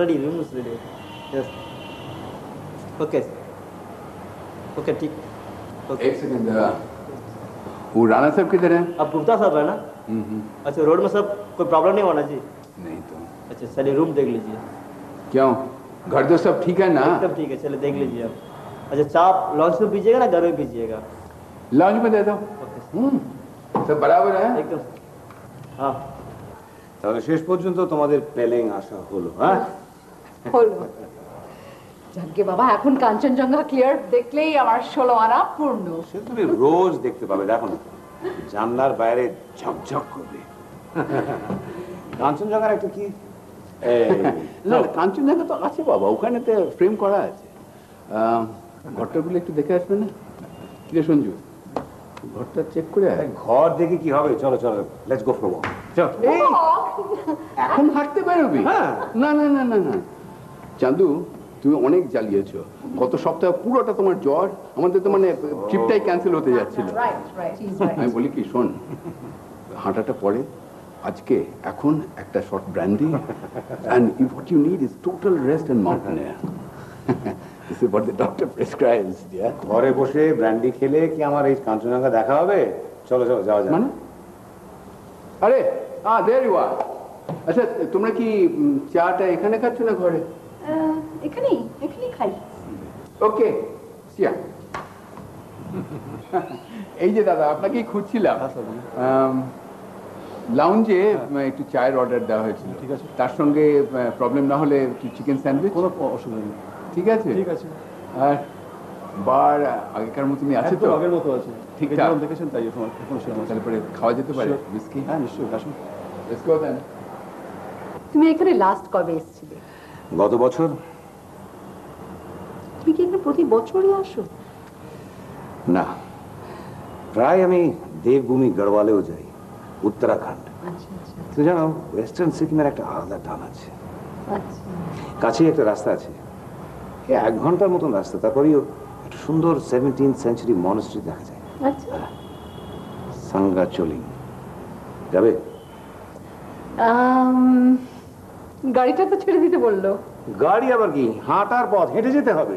ready. Room is ready. Yes. Okay. Okay, ठीक. Okay. एक second वो राणा साहब किधर हैं? अब गुप्ता साहब है ना? अच्छा, रोड में सब कोई प्रॉब्लम नहीं होना जी? नहीं तो। अच्छा, चलिए रूम देख लीजिए। क्यों? घर तो सब ठीक है ना? एकदम ठीक है, चलिए देख लीजिए आप। अच्छा, चाप लॉन्च में पीजिएगा ना घर में पीजिएगा? लॉन्च में दे दो। सब बराबर है? एकदम। हाँ। তাহলে শেষ পর্যন্ত তোমাদের প্যালেং আসা হলো, হ্যাঁ? হলো। যাকে বাবা এখন কাঞ্চনজঙ্ঘা ক্লিয়ার দেখলেই আমার 16 আনা পূর্ণ। সে তুমি রোজ দেখতে পাবে, দেখো না জানলার বাইরে ঝকঝক করবে। কাঞ্চনজঙ্ঘার একটা কি না কাঞ্চনজঙ্ঘা তো আছে বাবা, ওখানে তো ফ্রেম করা আছে। ঘরটাগুলো একটু দেখে আসবে না? কি রে সঞ্জু, ঘরটা চেক করে ঘর দেখে কি হবে? চলো চলো, লেটস গো ফর ওয়াক। চল। এখন হাঁটতে বেরোবি? হ্যাঁ। না না না না না চাঁদু, তুমি অনেক জ্বালিয়েছো। গত সপ্তাহে পুরোটা তোমার জ্বর, আমাদের তো মানে ট্রিপটাই ক্যান্সেল হতে যাচ্ছিল। আমি বলি কি শোন, হাঁটাটা পরে আজকে এখন একটা short brandy and what you need is total rest and mountain air. This is what the doctor prescribes. Yeah. ঘরে বসে ব্র্যান্ডি খেলে কি আমার এই কাঞ্চনজঙ্ঘা দেখা হবে? চলো চলো যাওয়া যাক। মানে আরে there you are. আচ্ছা তোমরা কি চাটা এখানে খাচ্ছ না ঘরে? এখানেই খাই। ওকে সিয়া। এই যে দাদা আপনাকেই খুঁজছিলাম। লাউঞ্জে একটু চায়ের অর্ডার দেওয়া হয়েছিল। ঠিক আছে, তার সঙ্গে প্রবলেম না হলে একটু চিকেন স্যান্ডউইচ। কোনো অসুবিধা নেই। ঠিক আছে ঠিক আছে। আর বার আগেকার মতনই আছে তো? আগের মতো আছে। ঠিক আছে, দেখেছেন তাই এখন তারপরে খাওয়া যেতে পারে বিস্কি? হ্যাঁ নিশ্চয়ই, আসুন। লেটস গো দেন। তুমি এখানে লাস্ট কবে এসেছিলে? গত বছর। তুমি কি এখানে প্রতি বছরই আসো? না, প্রায় আমি দেবভূমি গড়ওয়ালেও যাই, উত্তরাখণ্ড। তুমি জানো ওয়েস্টার্ন সিকিমের একটা আলাদা টান আছে। কাছেই একটা রাস্তা আছে, 1 ঘন্টার মতন রাস্তা, তারপরেও একটা সুন্দর 17th সেঞ্চুরি মনাস্ট্রি দেখা যায়। সাঙ্গা চলিং যাবে? গাড়িটা তো ছেড়ে দিতে বললো। গাড়ি আবার কি, হাঁটার পথ, হেঁটে যেতে হবে।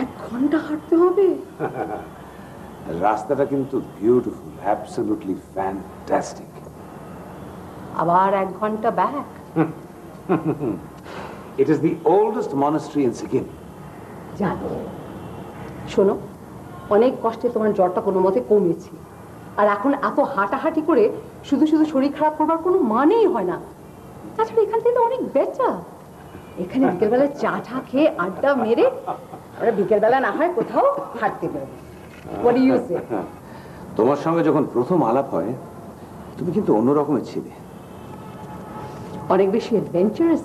1 ঘন্টা হাঁটতে হবে? রাস্তাটা কিন্তু বিউটিফুল, অ্যাবসলিউটলি ফ্যান্টাস্টিক। আবার 1 ঘন্টা back? It is the oldest monastery in Sikkim. জানো, শোনো, অনেক কষ্টে তোমার জ্বরটা কোনো মতে কমেছে, আর এখন এত হাঁটাহাঁটি করে শুধু শুধু শরীর খারাপ করবার কোনো মানেই হয় না। তাছাড়া এখান থেকে অনেক বেটার। এখানে বিকেলবেলায় চা খেয়ে আড্ডা মেরে আমরা বিকেলবেলা না হয় কোথাও হাঁটতে বেরোবো। What do you say? তোমার সঙ্গে যখন প্রথম আলাপ হয় তুমি কিন্তু অন্য রকমের ছিলে, অনেক বেশি adventurous.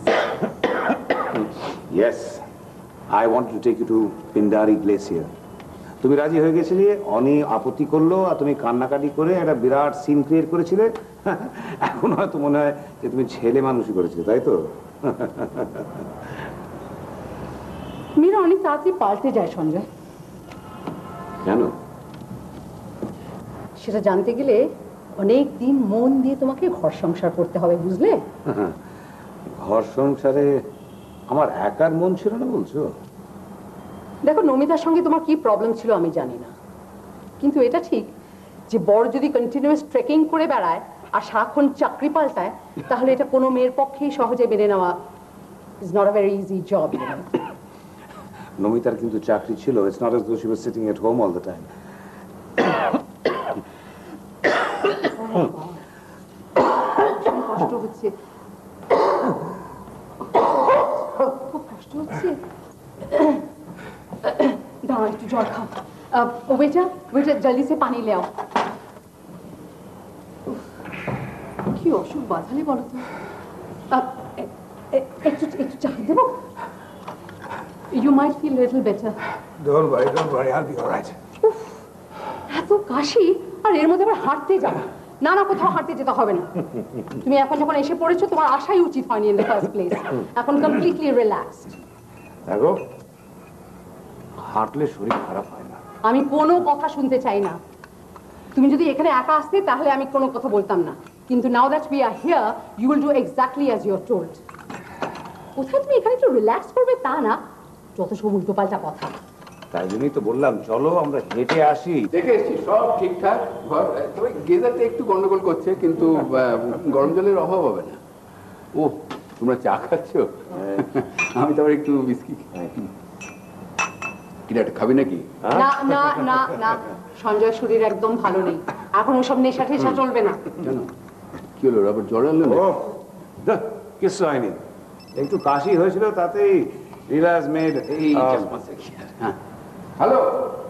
Yes, I want to take you to Pindari Glacier. তুমি রাজি হয়ে গেছিলে, অনি আপত্তি করলো আর তুমি কান্নাকাটি করে একটা বিরাট সিন ক্রিয়েট করেছিলে। এখন হয়তো মনে হয় যে তুমি ছেলে মানুষই করেছিলে, তাই তো? মেয়েরা অনেক তাড়াতাড়ি পাল্টে যায় সঞ্জয়। কেন? সেটা জানতে গেলে অনেক দিন মন দিয়ে তোমাকে ঘর সংসার করতে হবে, বুঝলে? ঘর সংসারে আমার একার মন ছিল না বলছো? দেখো, নমিতার সঙ্গে তোমার কি প্রবলেম ছিল আমি জানি না, কিন্তু এটা ঠিক যে বড় যদি কন্টিনিউয়াস ট্রেকিং করে বেড়ায় আর সারাক্ষণ চাকরি পাল্টায়, তাহলে এটা কোনো মেয়ের পক্ষেই সহজে মেনে নেওয়া is not a very easy job. নমিতার কিন্তু চাকরি ছিল। It's not as though she was sitting at home all the time. কষ্ট হচ্ছে, খুব কষ্ট হচ্ছে। দাঁড়া, একটু জল খাও। ওয়েটার জলদি সে পানি ले आओ। কি অসুখ বাঁধালে বলো তো? একটু চা দেবো? You might feel a little better. Don't worry, I'll be all right. এত কাশি, আর এর মধ্যে আবার হাঁটতে যাও? না না, কোথাও হাঁটতে যেতে হবে না। তুমি এখন যখন এসে পড়েছো, তোমার আসাই উচিত হয়নি ইন দ্য ফার্স্ট প্লেস। এখন কমপ্লিটলি রিল্যাক্সড। দেখো, হাঁটলে শরীর খারাপ হয় না। আমি কোনো কথা শুনতে চাই না। তুমি যদি এখানে একা আসতে তাহলে আমি কোনো কথা বলতাম না, কিন্তু now that we are here, you will do exactly as you are told. কোথায় তুমি এখানে একটু রিল্যাক্স করবে তা না, যত সব উল্টোপাল্টা কথা। তাই জন্যই তো বললাম চলো আমরা হেঁটে আসি। দেখে এসছি সব ঠিকঠাক, তবে গেজারটা একটু গন্ডগোল করছে, কিন্তু গরম জলের অভাব হবে না। ও তোমরা চা খাচ্ছ? আমি তো আবার একটু বিস্কি কিনা খাবি নাকি? না না না না, সঞ্জয় শরীর একদম ভালো নেই এখন, ওসব নেশা টেশা চলবে না। কেন কি হলো, আবার জ্বর আনলো না? ও কিছু হয়নি, একটু কাশি হয়েছিল, তাতেই রিল্যাক্স মেড। হ্যালো,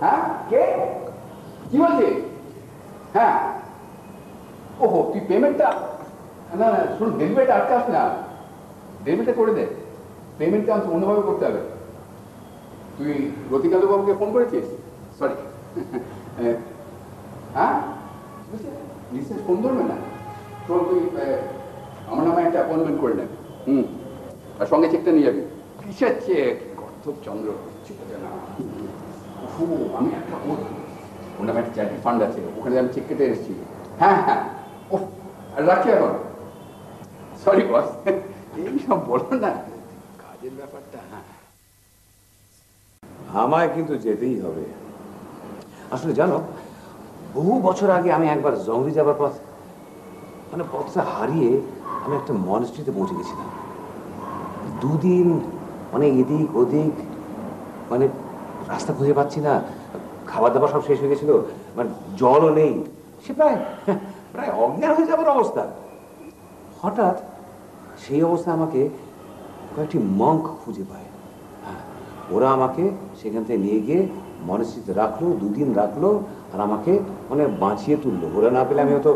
হ্যাঁ কে কি বলছিস? হ্যাঁ ওহো, তুই পেমেন্টটা, না না শুন, ডেলিভারিটা আটকাস না, ডেলিভারিটা করে দে। পেমেন্টটা আমাকে অন্যভাবে করতে হবে। তুই রতিকান্ত বাবুকে ফোন করেছিস? সরি, হ্যাঁ নিশ্চয় ফোন ধরবে না। শোন, তুই আমার নামে একটা অ্যাপয়েন্টমেন্ট করে নেন, আর সঙ্গে চেকটা নিয়ে যাবি। কিসের চেক? গর্ধব চন্দ্র, না আমি একটা ওর নামে একটা চ্যারিটি ফান্ড আছে, ওখানে আমি চেক কেটে এসেছি। হ্যাঁ হ্যাঁ, ও রাখি এখন। সরি বস, এইসব বলো না, কাজের ব্যাপারটা। হ্যাঁ আমায় কিন্তু যেতেই হবে। আসলে জানো, বহু বছর আগে আমি একবার জঙ্গলি যাবার পথ, মানে পথটা হারিয়ে আমি একটা মনস্ট্রিতে পৌঁছে গেছিলাম। দুদিন মানে এদিক ওদিক, মানে রাস্তা খুঁজে পাচ্ছি না, খাবার দাবার সব শেষ হয়ে গেছিল, মানে জলও নেই, সে প্রায় প্রায় অজ্ঞান হয়ে যাবার অবস্থা। হঠাৎ সেই অবস্থা আমাকে কয়েকটি মঙ্ক খুঁজে পায়। হ্যাঁ, ওরা আমাকে সেখান থেকে নিয়ে গিয়ে মনস্ট্রিতে রাখলো, দুদিন রাখলো, আর আমাকে মানে বাঁচিয়ে তুললো। ওরা না পেলে আমি হয়তো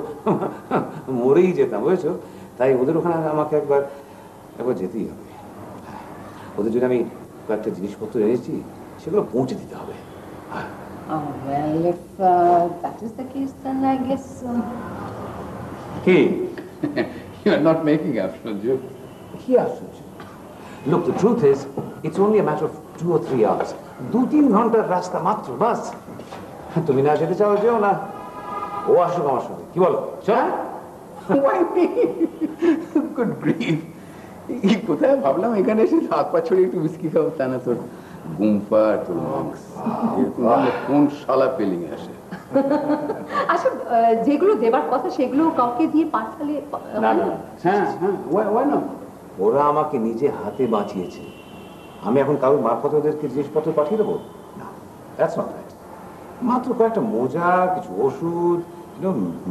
মরেই যেতাম, বুঝেছো? তাই ওদের ওখানে আমাকে একবার যেতেই হবে। ওদের জন্য আমি কয়েকটা জিনিসপত্র এনেছি, সেগুলো পৌঁছে দিতে হবে। Well, if that is the case, then I guess... কি? You are not making up, Sanju. কি আশ্চর্য! Look, the truth is, it's only a matter of 2 or 3 hours. 2-3 ঘন্টার রাস্তা মাত্র, বাস। তুমি না যেতে চাও, যেও না, ও আসুক আমার সঙ্গে। কি বলো? চল। Why me? Good grief! কোথায় ভাবলাম এখানে এসে হাত পা ছড়িয়ে একটু বিস্কি খাবো, তা না তোর গুম্পা, তোর মাংস, কোন শালা পেলিং আসে। আচ্ছা, যেগুলো দেবার কথা সেগুলো কাউকে দিয়ে পাঠালে? না না, হ্যাঁ হ্যাঁ, why not? ওরা আমাকে নিজে হাতে বাঁচিয়েছে, আমি এখন কারোর মারফত ওদেরকে জিনিসপত্র পাঠিয়ে দেবো না? That's not right. মাত্র কয়েকটা মোজা, কিছু ওষুধ,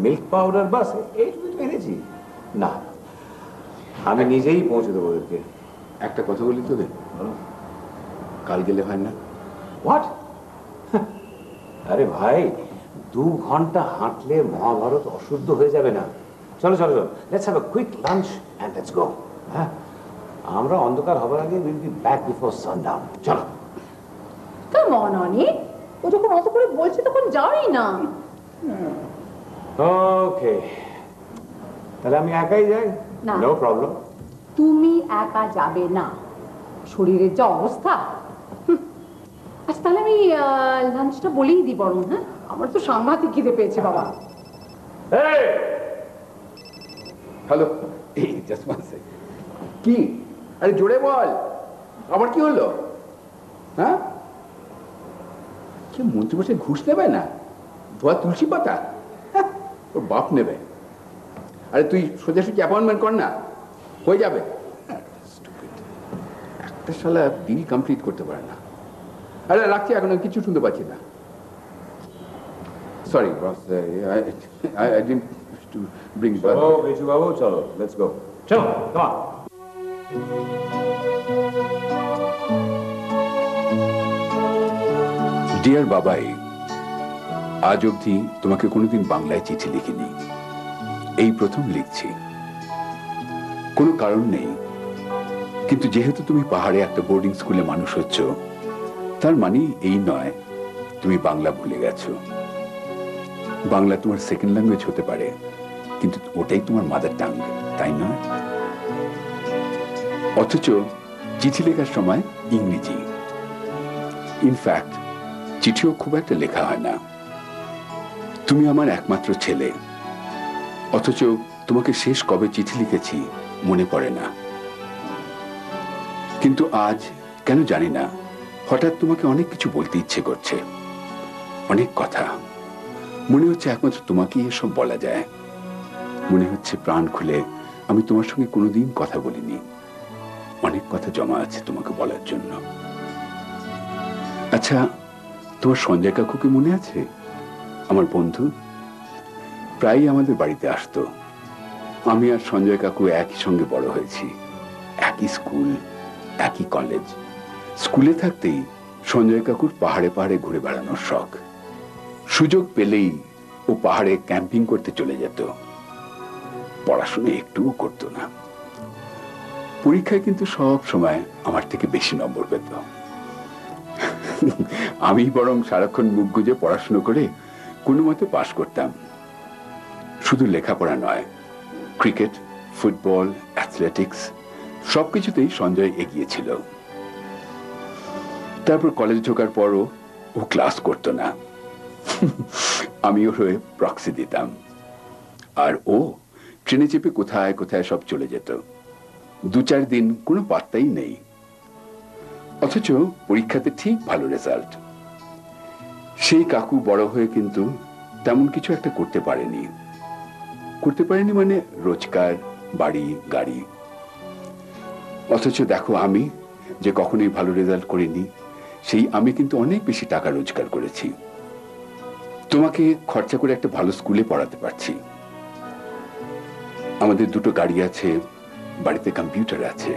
মিল্ক পাউডার, বাস এইটুকুই তো এনেছি। না, আমি নিজেই পৌঁছে দেবো ওদেরকে। একটা কথা বলি তোদের, কাল গেলে হয় না? হোয়াট? আরে ভাই, 2 ঘন্টা হাঁটলে মহাভারত অশুদ্ধ হয়ে যাবে না? চলো চলো চলো, let's have a quick lunch and let's go. হ্যাঁ, আমরা অন্ধকার হবার আগে will be back before sundown. চলো। কাম অন অনি, ও যখন অত করে বলছে তখন যাওই না। ওকে, তাহলে আমি একাই যাই? না। No problem. তুমি একা যাবে না, শরীরের যা অবস্থা। আচ্ছা তাহলে আমি লাঞ্চটা বলেই দিই বরং। হ্যাঁ, আমার তো সাংঘাতিক খিদে পেয়েছে বাবা। হ্যালো, এই জাস্ট ওয়ান সেকেন্ড। কি? আরে জোরে বল, আবার কি হলো? হ্যাঁ, কি মন্ত্রী বসে ঘুষ নেবে না? ধোয়া তুলসী পাতা ওর বাপ নেবে। আরে তুই সোজাসুজি অ্যাপয়েন্টমেন্ট কর না, হয়ে যাবে। একটা শালা ডিল কমপ্লিট করতে পারে না। আরে রাখছি, এখন আমি কিছু শুনতে পাচ্ছি না। Sorry boss, I didn't to bring it back. ও বিজু বাবু, চলো, লেটস গো। চলো, কাম অন। ডিয়ার বাবাই, আজ অবধি তোমাকে কোনোদিন বাংলায় চিঠি লিখিনি, এই প্রথম লিখছি। কোনো কারণ নেই, কিন্তু যেহেতু তুমি পাহাড়ে একটা বোর্ডিং স্কুলে মানুষ হচ্ছ, তার মানে এই নয় তুমি বাংলা ভুলে গেছো। বাংলা তোমার সেকেন্ড ল্যাঙ্গুয়েজ হতে পারে, কিন্তু ওটাই তোমার মাদার টাং, তাই নয়? অথচ চিঠি লেখার সময় ইংরেজি। ইনফ্যাক্ট চিঠিও খুব একটা লেখা হয় না। তুমি আমার একমাত্র ছেলে, অথচ তোমাকে শেষ কবে চিঠি লিখেছি মনে পড়ে না। কিন্তু আজ কেন জানি না হঠাৎ তোমাকে অনেক কিছু বলতে ইচ্ছে করছে, অনেক কথা। মনে হচ্ছে একমাত্র তোমাকেই এসব বলা যায়। মনে হচ্ছে প্রাণ খুলে আমি তোমার সঙ্গে কোনোদিন কথা বলিনি, অনেক কথা জমা আছে তোমাকে বলার জন্য। আচ্ছা, তোমার সঞ্জয় কাকুকে মনে আছে? আমার বন্ধু, প্রায়ই আমাদের বাড়িতে আসতো। আমি আর সঞ্জয় কাকু একই সঙ্গে বড় হয়েছি, একই স্কুল, একই কলেজ। স্কুলে থাকতেই সঞ্জয় কাকুর পাহাড়ে পাহাড়ে ঘুরে বেড়ানোর শখ। সুযোগ পেলেই ও পাহাড়ে ক্যাম্পিং করতে চলে যেত, পড়াশোনা একটুও করতো না। পরীক্ষায় কিন্তু সব সময় আমার থেকে বেশি নম্বর পেত। আমি বরং সারাক্ষণ মুখ গুজে পড়াশোনা করে কোনো মতে পাশ করতাম। শুধু লেখাপড়া নয়, ক্রিকেট, ফুটবল, অ্যাথলেটিক্স সবকিছুতেই সঞ্জয় এগিয়ে ছিল। তারপর কলেজ ঢোকার পরও ও ক্লাস করতো না, আমি ওর হয়ে প্রক্সি দিতাম। আর ও ট্রেনে চেপে কোথায় কোথায় সব চলে যেত, 2-4 দিন কোনো পাত্তাই নেই। অথচ পরীক্ষাতে ঠিক ভালো রেজাল্ট। সেই কাকু বড় হয়ে কিন্তু তেমন কিছু একটা করতে পারেনি। করতে পারেনি মানে রোজগার, বাড়ি, গাড়ি। অথচ দেখো আমি যে কখনোই ভালো রেজাল্ট করিনি, সেই আমি কিন্তু অনেক বেশি টাকা রোজগার করেছি। তোমাকে খরচা করে একটা ভালো স্কুলে পড়াতে পারছি। আমাদের 2টো গাড়ি আছে, বাড়িতে কম্পিউটার আছে।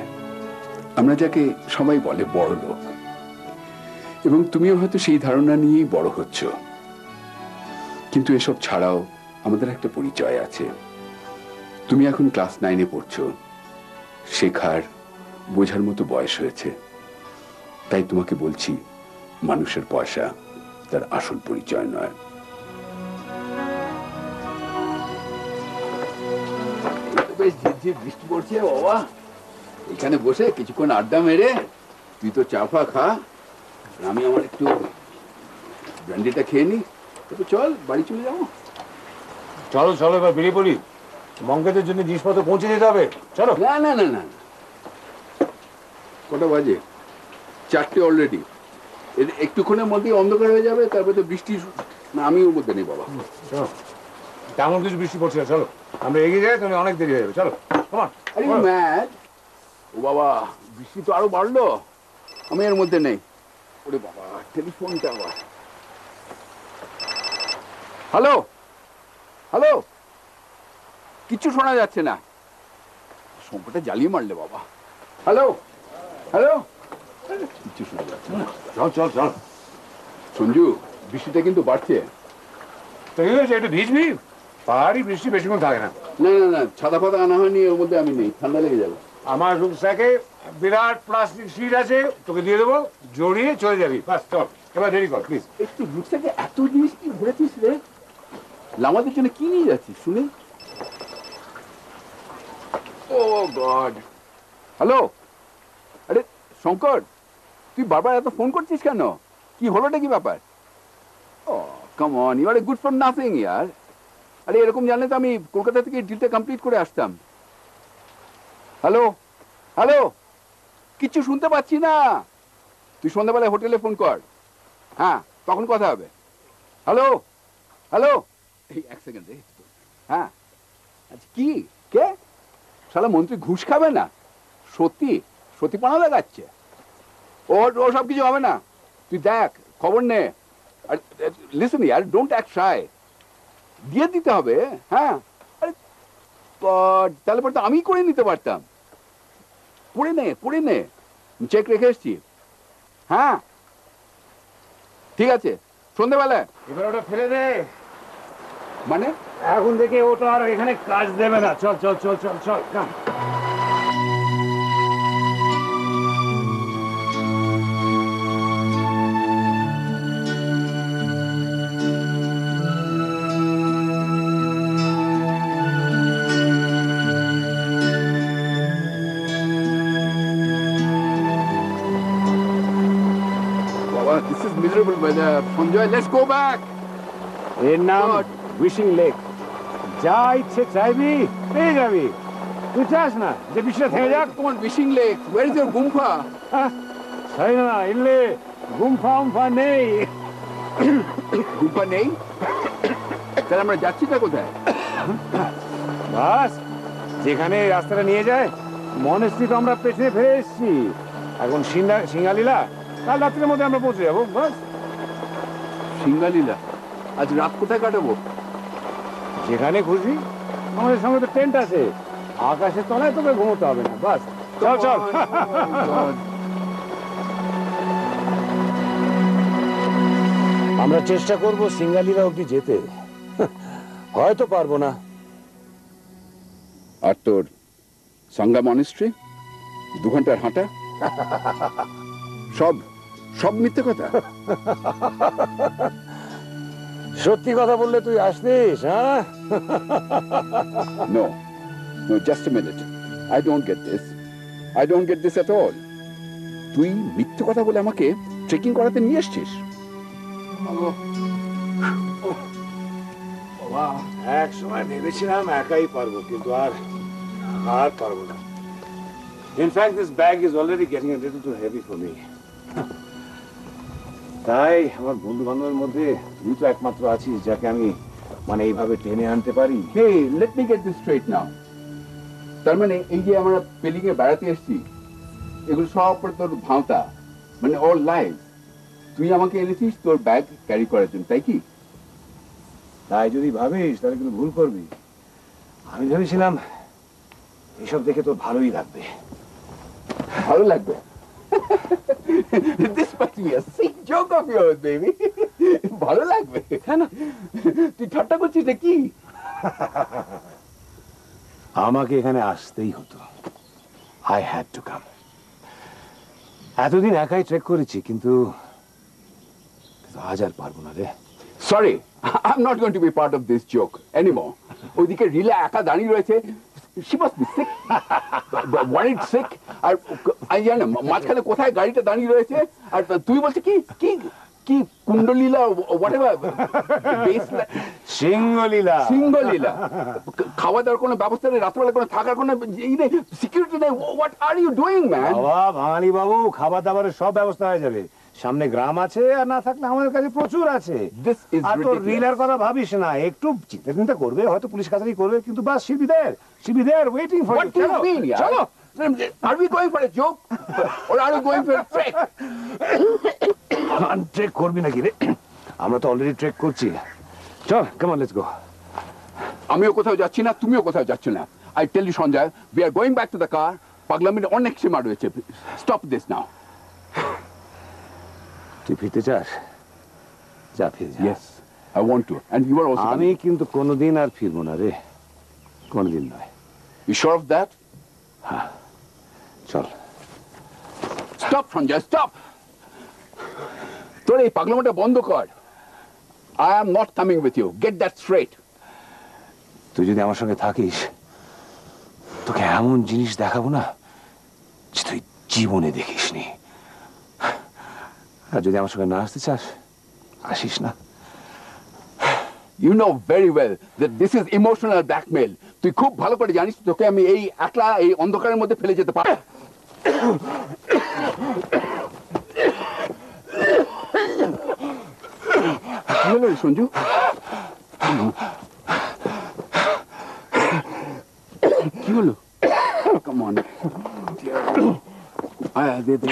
আমরা যাকে সবাই বলে বড় লোক। এবং তুমিও হয়তো সেই ধারণা নিয়েই বড় হচ্ছ। কিন্তু এসব ছাড়াও আমাদের একটা পরিচয় আছে। তুমি এখন ক্লাস 9-এ পড়ছো, শেখার, বোঝার মতো বয়স হয়েছে। তাই তোমাকে বলছি, মানুষের পয়সা তার আসল পরিচয় নয়। বৃষ্টি পড়ছে বাবা, এখানে বসে কিছুক্ষণ আড্ডা মেরে তুই তো চা ফা খা, আমি আমার একটু ব্র্যান্ডিটা খেয়ে নি, তারপর চল বাড়ি চলে যাবো। চলো চলো, এবার বেরিয়ে পড়ি। মঙ্গলের জন্য জিনিসপত্র পৌঁছে যেতে হবে। চলো। না না না না, কটা বাজে? 4টে অলরেডি। একটুক্ষণের মধ্যেই অন্ধকার হয়ে যাবে, তারপরে তো বৃষ্টি। না, আমি ওর মধ্যে নেই বাবা। চলো, তেমন কিছু বৃষ্টি পড়ছে না, চলো আমরা এগিয়ে যাই, তুমি অনেক দেরি হয়ে যাবে। চলো। আরে ম্যাড, ও বাবা, বৃষ্টি তো আরো বাড়লো, আমি এর মধ্যে নেই। ওরে বাবা, টেলিফোনটা আবার। হ্যালো হ্যালো, কিচ্ছু শোনা যাচ্ছে না। সম্পটা জ্বালিয়ে মারলে বাবা। হ্যালো হ্যালো, কিচ্ছু শোনা যাচ্ছে না। চল চল চল। সঞ্জু, বৃষ্টিটা কিন্তু বাড়ছে। তো কি হয়েছে, একটু ভিজবি? পাহাড়ি বৃষ্টি বেশিক্ষণ থাকে না। না না না, ছাতা ফাতা আনা হয়নি, ওর মধ্যে আমি নেই, ঠান্ডা লেগে যাবে। আমার রুকস্যাকে বিরাট প্লাস্টিক শিট আছে, তোকে দিয়ে দেবো, জড়িয়ে চলে যাবি। বাস চল, এবার দেরি কর প্লিজ। একটু রুকস্যাকে এত জিনিস কি ভরেছিস রে? লামাদের জন্য কি নিয়ে যাচ্ছিস শুনে? ও গড। হ্যালো, আরে শঙ্কর, তুই বারবার এত ফোন করছিস কেন? কি হলোটা কি ব্যাপার? Oh come on, you are a good for nothing ইয়ার। আরে এরকম জানলে তো আমি কলকাতা থেকে ডিলটা কমপ্লিট করে আসতাম। হ্যালো হ্যালো, কিচ্ছু শুনতে পাচ্ছি না। তুই সন্ধ্যাবেলায় হোটেলে ফোন কর, হ্যাঁ তখন কথা হবে। হ্যালো হ্যালো, এই 1 সেকেন্ড। হ্যাঁ আচ্ছা, কি কে? শালা মন্ত্রী ঘুষ খাবে না? সত্যি সত্যিপনা লাগাচ্ছে। ও সব কিছু হবে না, তুই দেখ, খবর নে। আর লিসেন ইয়ার, ডোন্ট অ্যাক্ট শাই, দিয়ে দিতে হবে। হ্যাঁ, আরে তাহলে পরে তো আমি করে নিতে পারতাম। পড়ে নে, চেক রেখে এসছি। হ্যাঁ ঠিক আছে, সন্ধ্যেবেলায়। এবার ওটা ফেলে দে। মানে এখন থেকে ওটা আর এখানে কাজ দেবে না। চল চল চল চল চল, কাম। This is miserable weather. Sanjay, let's go back. এর নাম উইশিং লেক। যা ইচ্ছে চাইবি পেয়ে যাবি। তুই চাস না যে বৃষ্টিটা থেমে যাক? তোমার wishing lake, where is your গুম্ফা? তাই না, ইল্লে গুম্ফা উম্ফা নেই। গুম্ফা নেই? তাহলে আমরা যাচ্ছিটা কোথায়? বাস, যেখানে এই রাস্তাটা নিয়ে যায় মনেস্ট্রি তো আমরা পেছনে ফেলে এসেছি। এখন সিঙ্গালীলা কাল রাত্রের মধ্যে আমরা পৌঁছে যাবো। বাস, সিঙ্গালীলা। আজ রাত কোথায় কাটাবো? যেখানে খুশি। আমাদের সঙ্গে তো টেন্ট আছে, আকাশের তলায় তোকে ঘুমোতে হবে না। বাস চল চল। আমরা চেষ্টা করবো সিঙ্গালীলা অব্দি যেতে, হয়তো পারবো না। আর তোর সাঙ্গা মনেস্ট্রি 2 ঘন্টার হাঁটা, সব সব মিথ্যে কথা। সত্যি কথা বললে তুই আসতিস? হ্যাঁ, No, no, just a minute. I don't get this. I don't get this at all. তুই মিথ্যে কথা বলে আমাকে ট্রেকিং করাতে নিয়ে এসছিস? এক সময় ভেবেছিলাম একাই পারবো, কিন্তু আর পারবো না। In fact this bag is already getting a little too heavy for me. তাই আমার বন্ধু বান্ধবের মধ্যে তুই তো একমাত্র আছিস যাকে আমি মানে এইভাবে টেনে আনতে পারি। Hey, let me get this straight now. তার মানে এই যে আমরা পেলিং এ বেড়াতে এসেছি, এগুলো সব পরে তোর ভাঁওতা, মানে অল লাইভ। তুই আমাকে এনেছিস তোর ব্যাগ ক্যারি করার জন্য, তাই কি? তাই যদি ভাবিস তাহলে কিন্তু ভুল করবি। আমি ভেবেছিলাম এসব দেখে তোর ভালোই লাগবে। ভালো লাগবে? This must be a sick joke of yours, baby. ভালো লাগবে কেন? তুই ঠাট্টা করছিস নাকি? আমাকে এখানে আসতেই হতো। I had to come. এতদিন একাই ট্রেক করেছি, কিন্তু আজ আর পারবো না রে। Sorry, I'm not going to be part of this joke anymore. ওইদিকে রিলা একা দাঁড়িয়ে রয়েছে, she must be sick, worried sick. আর আমি জানি মাঝখানে কোথায় গাড়িটা দাঁড়িয়ে রয়েছে, আর তুই বলছে কি কি কি কুণ্ডলীলা হোয়াটএভার, সিঙ্গলীলা। সিঙ্গলীলা। খাওয়া দাওয়ার কোনো ব্যবস্থা নেই, রাত্রেবেলা কোনো থাকার কোনো সিকিউরিটি নেই। What are you doing man? বাবা বাঙালি বাবু, খাবার দাবারের সব ব্যবস্থা হয়ে যাবে। সামনে গ্রাম আছে, আর না থাকলে আমাদের কাছে প্রচুর আছে। আর তোর রিলার কথা ভাবিস না, একটু চিন্তা করবে, হয়তো পুলিশ কাছারি করবে, কিন্তু বাস she'll be there waiting for you. What do you mean? চলো। Are we going for a joke or are we going for a trek? Trek করবি নাকি রে? আমরা তো অলরেডি ট্রেক করছি। চল, কাম অন, লেটস গো। আমিও কোথাও যাচ্ছি না, তুমিও কোথাও যাচ্ছ না। I tell you, Sanjay, we are going back to the car. পাগলামির অনেক সীমা রয়েছে। Stop this now. তুই ফিরতে চাস? যা ফিরে যা। Yes, I want to. And you are also আমি coming. কিন্তু কোনোদিন আর ফিরবো না রে, কোনোদিন নয়। You sure of that? চল। Stop, Sanjay, stop. তোর এই পাগলামিটা বন্ধ কর। I am not coming with you. Get that straight. তুই যদি আমার সঙ্গে থাকিস, তোকে এমন জিনিস দেখাবো না যে তুই জীবনে দেখিসনি। আর যদি আমার সঙ্গে না আসতে চাস, আসিস না। You know very well that this is emotional blackmail. তুই খুব ভালো করে জানিস তোকে আমি এই একলা এই অন্ধকারের মধ্যে ফেলে যেতে পারি। কি হলো রে সঞ্জু? কি হলো? Come on. আয় দে দে।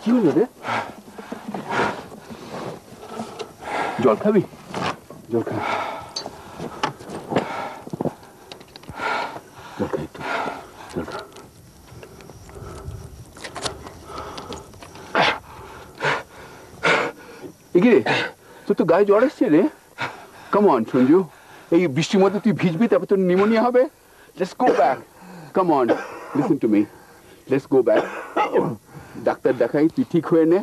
কি হলো রে? জল খাবি? জল খা। জল খা একটু। জল খা। এগিয়ে তোর তো গায়ে জ্বর এসছে রে। কাম অন সঞ্জু, এই বৃষ্টির মধ্যে তুই ভিজবি, তারপর তোর নিউমোনিয়া হবে। Let's go back. Come on, listen to me, let's go back. Doctor দেখাই, তুই ঠিক হয়ে নে।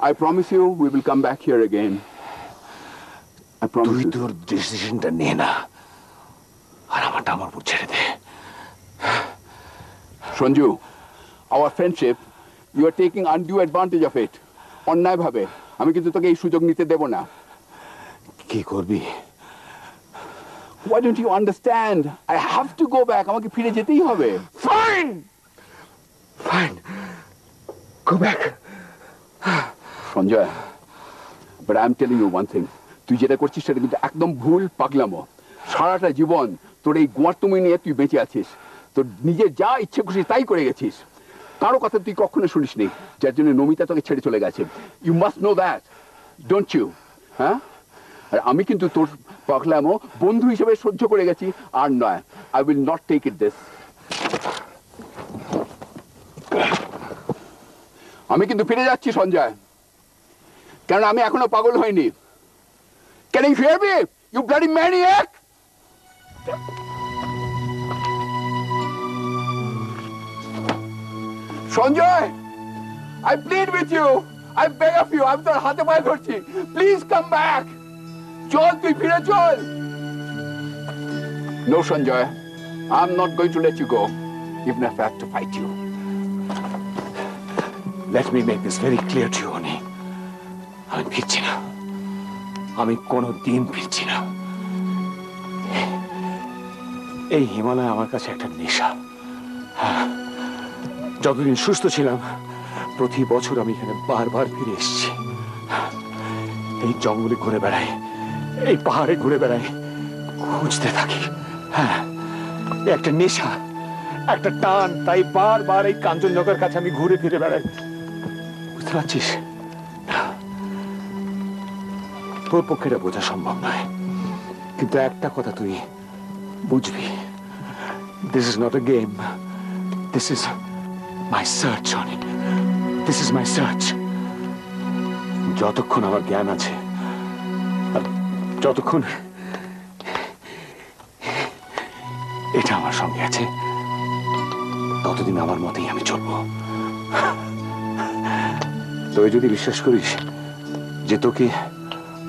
I promise you we will come back here again. I promise তুই you. তোর ডিসিশনটা নে না, আর আমারটা আমার উপর ছেড়ে দে। Sanju, our friendship, you are taking undue advantage of it. অন্যায় ভাবে আমি কিন্তু তোকে এই সুযোগ নিতে দেব না। কি করবি? Why don't you understand? I have to go back. আমাকে ফিরে যেতেই হবে। Fine. Fine. Go back. Sanjay, but I'm telling you one thing. তুই যেটা করছিস সেটা কিন্তু একদম ভুল পাগলামো। সারাটা জীবন তোর এই গোয়ার্তুমি নিয়ে তুই বেঁচে আছিস। তোর নিজের যা ইচ্ছে খুশি তাই করে গেছিস। কারো কথা তুই কখনো শুনিসনি, যার জন্য নমিতা তোকে ছেড়ে চলে গেছে। You must know that, don't you? হ্যাঁ, আর আমি কিন্তু তোর পাগলামো বন্ধু হিসেবে সহ্য করে গেছি, আর নয়। I will not take it this. আমি কিন্তু ফিরে যাচ্ছি সঞ্জয়, কারণ আমি এখনো পাগল হইনি। Can you hear me, you bloody maniac? Sanjay, I plead with you. I beg of you. I'm তোর হাতে পায়ে ধরছি। Please come back. চল, তুই ফিরে চল। No, Sanjay. I'm not going to let you go, even if I have to fight you. Let me make this very clear to you, Oni. আমি ফিরছি না। আমি কোনো দিন ফিরছি না। এই হিমালয় আমার কাছে একটা নেশা। যতদিন সুস্থ ছিলাম প্রতি বছর আমি এখানে বারবার ফিরে এসেছি। এই জঙ্গলে ঘুরে বেড়াই, এই পাহাড়ে ঘুরে বেড়াই, খুঁজতে থাকি। হ্যাঁ, একটা নেশা, একটা টান, তাই বারবার এই কাঞ্চনজঙ্ঘার কাছে আমি ঘুরে ফিরে বেড়াই। বুঝতে পারছিস? তোর পক্ষে এটা বোঝা সম্ভব নয়, কিন্তু একটা কথা তুই বুঝবি। This is not a game. This is my search, Johnny. This is my search. যতক্ষণ আমার জ্ঞান আছে, আর যতক্ষণ এটা আমার সঙ্গে আছে, ততদিন আমার মতেই আমি চলবো। তুই যদি বিশ্বাস করিস যে তোকে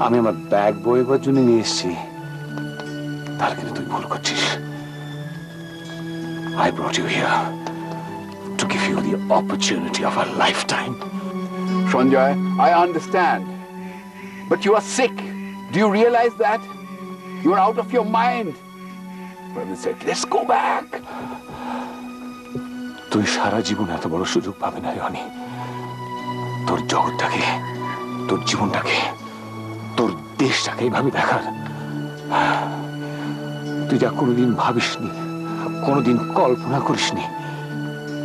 আমি আমার ব্যাগ বইবার জন্য নিয়ে এসেছি, তাহলে কিন্তু তুই ভুল করছিস। I brought you here to give you the opportunity of a lifetime. Sanjay, I understand, but you are sick. Do you realize that? You are out of your mind. For heaven's sake, let's go back. তুই সারা জীবন এত বড় সুযোগ পাবে না, রনি। তোর জগৎটাকে, তোর জীবনটাকে, তোর দেশটাকে এইভাবে দেখার তুই যা কোনোদিন ভাবিসনি, কোনোদিন কল্পনা করিসনি।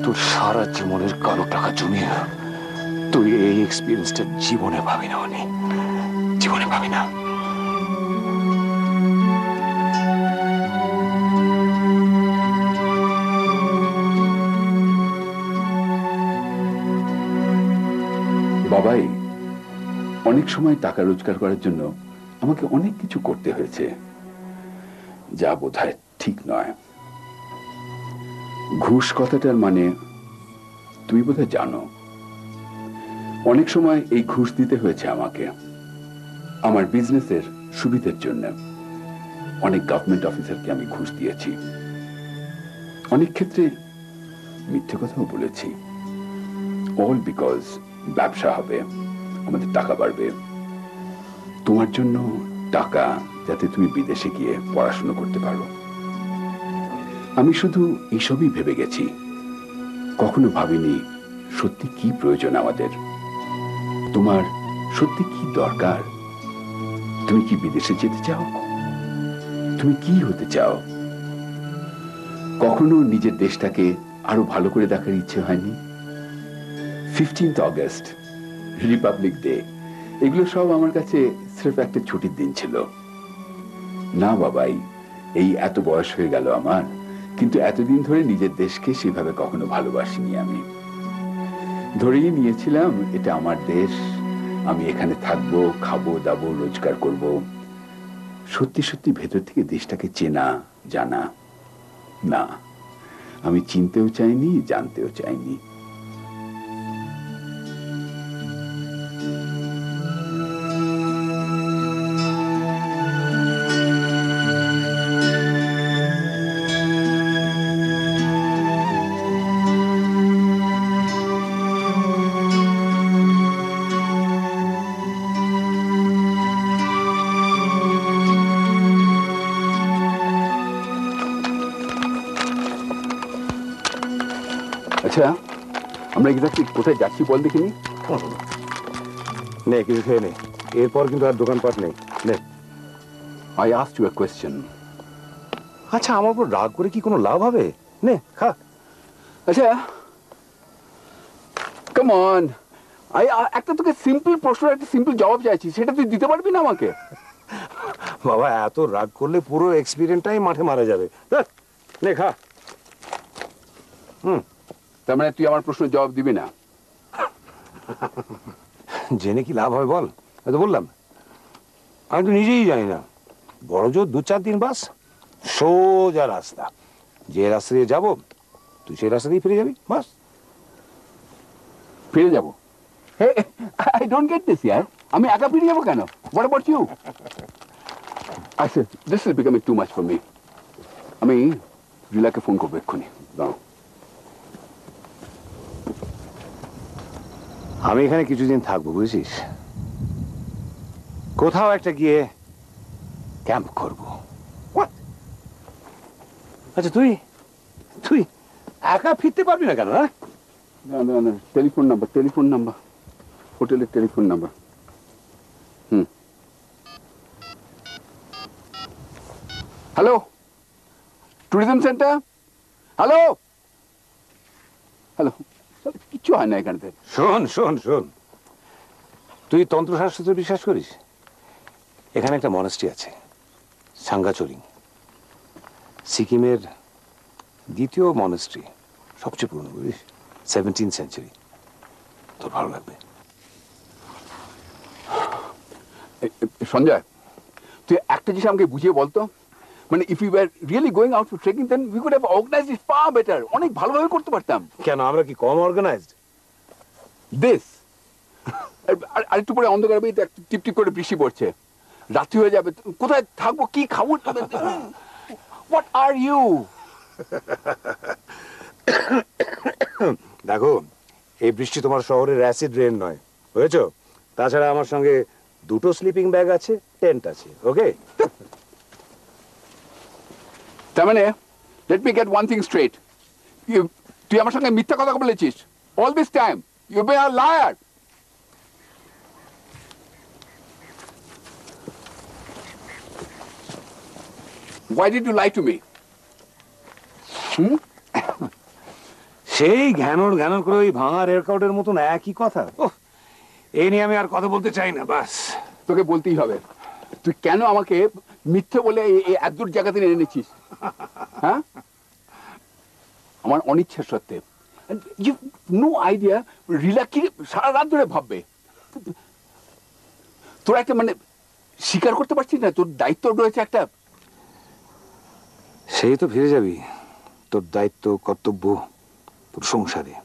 তোর সারা জীবনের কালো টাকা জমিয়ে তুই এই এক্সপিরিয়েন্সটা জীবনে পাবি না, অনি, জীবনে পাবি না। বাবাই, অনেক সময় টাকা রোজগার করার জন্য আমাকে অনেক কিছু করতে হয়েছে, যা বোধহয় ঠিক নয়। ঘুষ কথাটার মানে তুই বোধহয় জানো। অনেক সময় এই ঘুষ দিতে হয়েছে আমাকে আমার বিজনেসের সুবিধার জন্য। অনেক গভর্নমেন্ট অফিসারকে আমি ঘুষ দিয়েছি, অনেক ক্ষেত্রে মিথ্যে কথাও বলেছি। অল বিকজ ব্যবসা হবে, আমাদের টাকা বাড়বে, তোমার জন্য টাকা, যাতে তুমি বিদেশে গিয়ে পড়াশোনা করতে পারো। আমি শুধু এইসবই ভেবে গেছি, কখনো ভাবিনি সত্যি কি প্রয়োজন আমাদের, তোমার সত্যি কি দরকার। তুমি কি বিদেশে যেতে চাও? তুমি কি হতে চাও? কখনো নিজের দেশটাকে আরো ভালো করে দেখার ইচ্ছে হয়নি? 15th অগস্ট, রিপাবলিক ডে, এগুলো সব আমার কাছে সির্ফ একটা ছুটির দিন ছিল না বাবাই। এই এত বয়স হয়ে গেল আমার, কিন্তু এতদিন ধরে নিজের দেশকে সেভাবে কখনো ভালোবাসিনি। আমি ধরেই নিয়েছিলাম এটা আমার দেশ, আমি এখানে থাকবো, খাবো দাবো, রোজগার করব। সত্যি সত্যি ভেতর থেকে দেশটাকে চেনা জানা না, আমি চিনতেও চাইনি, জানতেও চাইনি। আমরা এক্স্যাক্টলি কোথায় যাচ্ছি বল দেখিনি। নে কিছু খেয়ে নে, এরপর কিন্তু আর দোকানপাট নেই। নে। I asked you a question. আচ্ছা, আমার উপর রাগ করে কি কোনো লাভ হবে? নে খা। আচ্ছা কাম অন, একটা তোকে সিম্পল প্রশ্ন, একটা সিম্পল জবাব চাইছি, সেটা তুই দিতে পারবি না আমাকে? বাবা এত রাগ করলে পুরো এক্সপিরিয়েন্সটাই মাঠে মারা যাবে। নে খা। তার মানে তুই আমার প্রশ্নের জবাব দিবি না? জেনে কি লাভ হয় বল? আমি তো বললাম আমি তো নিজেই জানি না, বড় জোর 2-4 দিন বাস, সোজা রাস্তা, যে রাস্তা দিয়ে যাবো তুই সেই রাস্তা দিয়ে ফিরে যাবি, বাস। ফিরে যাবো? আই ডোন্ট গেট দিস ইয়ার। আমি একা ফিরে যাবো কেন? What about you? আচ্ছা, this is becoming too much for me. আমি রিলাকে ফোন করবো এক্ষুনি। দাও। আমি এখানে কিছুদিন থাকবো বুঝেছিস, কোথাও একটা গিয়ে ক্যাম্প করবো। আচ্ছা তুই তুই একা ফিরতে পারবি না কেন? টেলিফোন নাম্বার, হোটেলের telephone number. Hello, tourism centre. Hello hello, কিচ্ছু হয় না এখানে। শোন শোন শোন, তুই তন্ত্রশাস্ত্রে বিশ্বাস করিস? এখানে একটা মনাস্ট্রি আছে, সাঙ্গাচোরিং, সিকিমের দ্বিতীয় মনাস্ট্রি, সবচেয়ে পুরনো, বুঝিস, 17th সেঞ্চুরি। তোর ভালো লাগবে। সঞ্জয়, তুই একটা জিনিস আমাকে বুঝিয়ে বলতো, মানে if you were really going out for trekking then we could have organised it far better. অনেক ভালোভাবে করতে পারতাম। কেন, আমরা কি কম অর্গানাইজড? দিস আর একটু পরে অন্ধকার হবে, টিপ টিপ করে বৃষ্টি পড়ছে, রাত্রি হয়ে যাবে, কোথায় থাকবো, কি খাবো? What are you? দেখো, এই বৃষ্টি তোমার শহরের অ্যাসিড রেন নয়, বুঝেছো? তাছাড়া আমার সঙ্গে 2টো স্লিপিং ব্যাগ আছে, টেন্ট আছে, ওকে? তার মানে let me get one thing straight, তুই আমার সঙ্গে মিথ্যা কথা বলেছিস all this time. You been a liar. Why did you lie to me? সেই ঘ্যানর ঘ্যানর করে ওই ভাঙা রেকর্ডের মতন একই কথা। এই নিয়ে আমি আর কথা বলতে চাই না, বাস। তোকে বলতেই হবে, তুই কেন আমাকে মিথ্যে বলে এই এত দূর জায়গাতে এনেছিস? হ্যাঁ, আমার অনিচ্ছা সত্ত্বে। ইউ নো আইডিয়া রিলা কি সারা রাত ধরে ভাববে। তোর একটা মানে স্বীকার করতে পারছিস না তোর দায়িত্ব রয়েছে একটা। সেই তো ফিরে যাবি তোর দায়িত্ব, কর্তব্য, তোর সংসারে,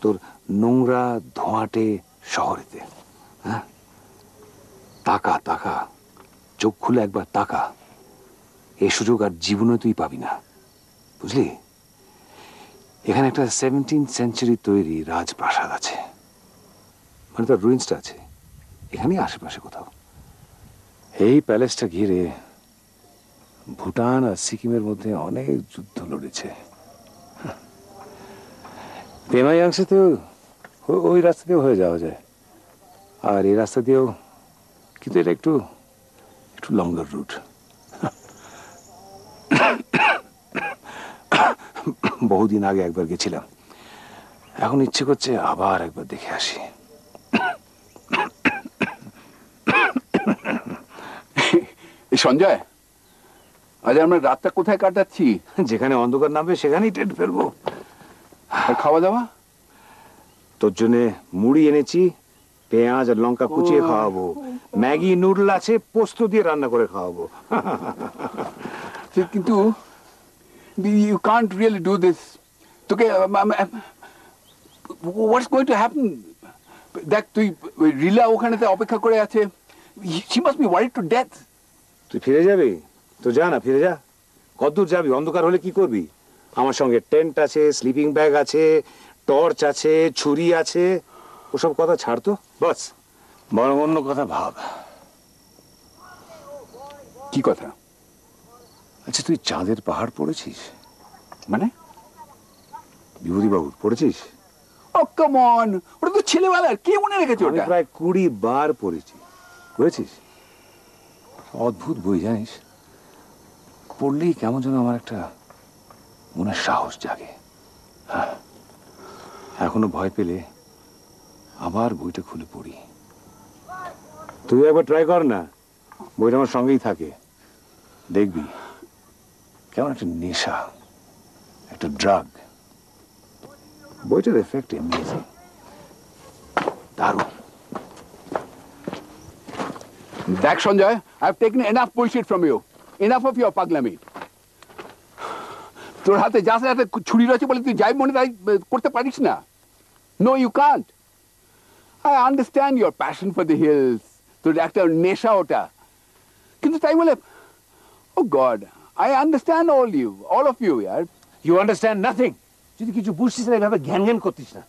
তোর নোংরা ধোঁয়াটে শহরেতে। হ্যাঁ, তাকা তাকা, চোখ খুলে একবার তাকা, এই সুযোগ আর জীবনে তুই পাবি না, বুঝলি? এখানে একটা 17th সেঞ্চুরি তৈরি রাজপ্রাসাদ আছে, মানে তার রুইন্সটা আছে এখানেই আশেপাশে কোথাও। এই প্যালেসটা ঘিরে ভুটান আর সিকিমের মধ্যে অনেক যুদ্ধ লড়েছে। পেমায়াংসেতেও ওই রাস্তা দিয়েও হয়ে যাওয়া যায়, আর এই রাস্তা দিয়েও, কিন্তু এটা একটু একটু লঙ্গার রুট। বহুদিন আগে একবার গেছিলাম, এখন ইচ্ছে করছে আবার একবার দেখে আসি। সঞ্জয়, আজ আমরা রাতটা কোথায় কাটাচ্ছি? যেখানে অন্ধকার নামবে সেখানেই টেন্ট ফেলবো। আর খাওয়া দাওয়া? তোর জন্য মুড়ি এনেছি, পেঁয়াজ আর লঙ্কা কুচিয়ে খাওয়াবো, ম্যাগি নুডল আছে, পোস্ত দিয়ে রান্না করে খাওয়াবো। কিন্তু you can't really do this. তোকে হোয়াটস গোইং টু হ্যাপেন? দেখ, তুই রিলা ওখানেতে অপেক্ষা করে আছে, she must be worried to death. তুই ফিরে যাবি তো যা না, ফিরে যা। কতদূর যাবি? অন্ধকার হলে কি করবি? আমার সঙ্গে টেন্ট আছে, স্লিপিং ব্যাগ আছে, টর্চ আছে, ছুরি আছে, ওসব কথা ছাড় তো, বাস। বরং অন্য কথা ভাব। কি কথা? আচ্ছা, তুই চাঁদের পাহাড় পড়েছিস? মানে? বিভূতিবাবুর পড়েছিস? ও কাম অন, ওটা তো ছেলেবেলার, কে মনে রেখেছে আমি ওটা? প্রায় 20 বার পড়েছি, বুঝেছিস? অদ্ভুত বই, জানিস, পড়লেই কেমন যেন আমার একটা মনের সাহস জাগে। হ্যাঁ, এখনো ভয় পেলে আবার বইটা খুলে পড়ি। তুই একবার ট্রাই কর না, বইটা আমার সঙ্গেই থাকে, দেখবি কেমন একটা নেশা, একটা ড্রাগ। বইটার এফেক্ট অ্যামেজিং, দারুণ। দেখ Sanjay, I have taken enough bullshit from you, enough of your পাগলামি। তোর হাতে যার হাতে ছুরি রয়েছে বলে তুই যাই মনে তাই করতে পারিস না। No, you can't. I understand your passion for the hills, তোর একটা নেশা ওটা, কিন্তু তাই বলে, oh God, I understand all of you ইয়ার। You understand nothing. যদি কিছু বুঝছিস না, এভাবে জ্ঞান জ্ঞান করতিস না।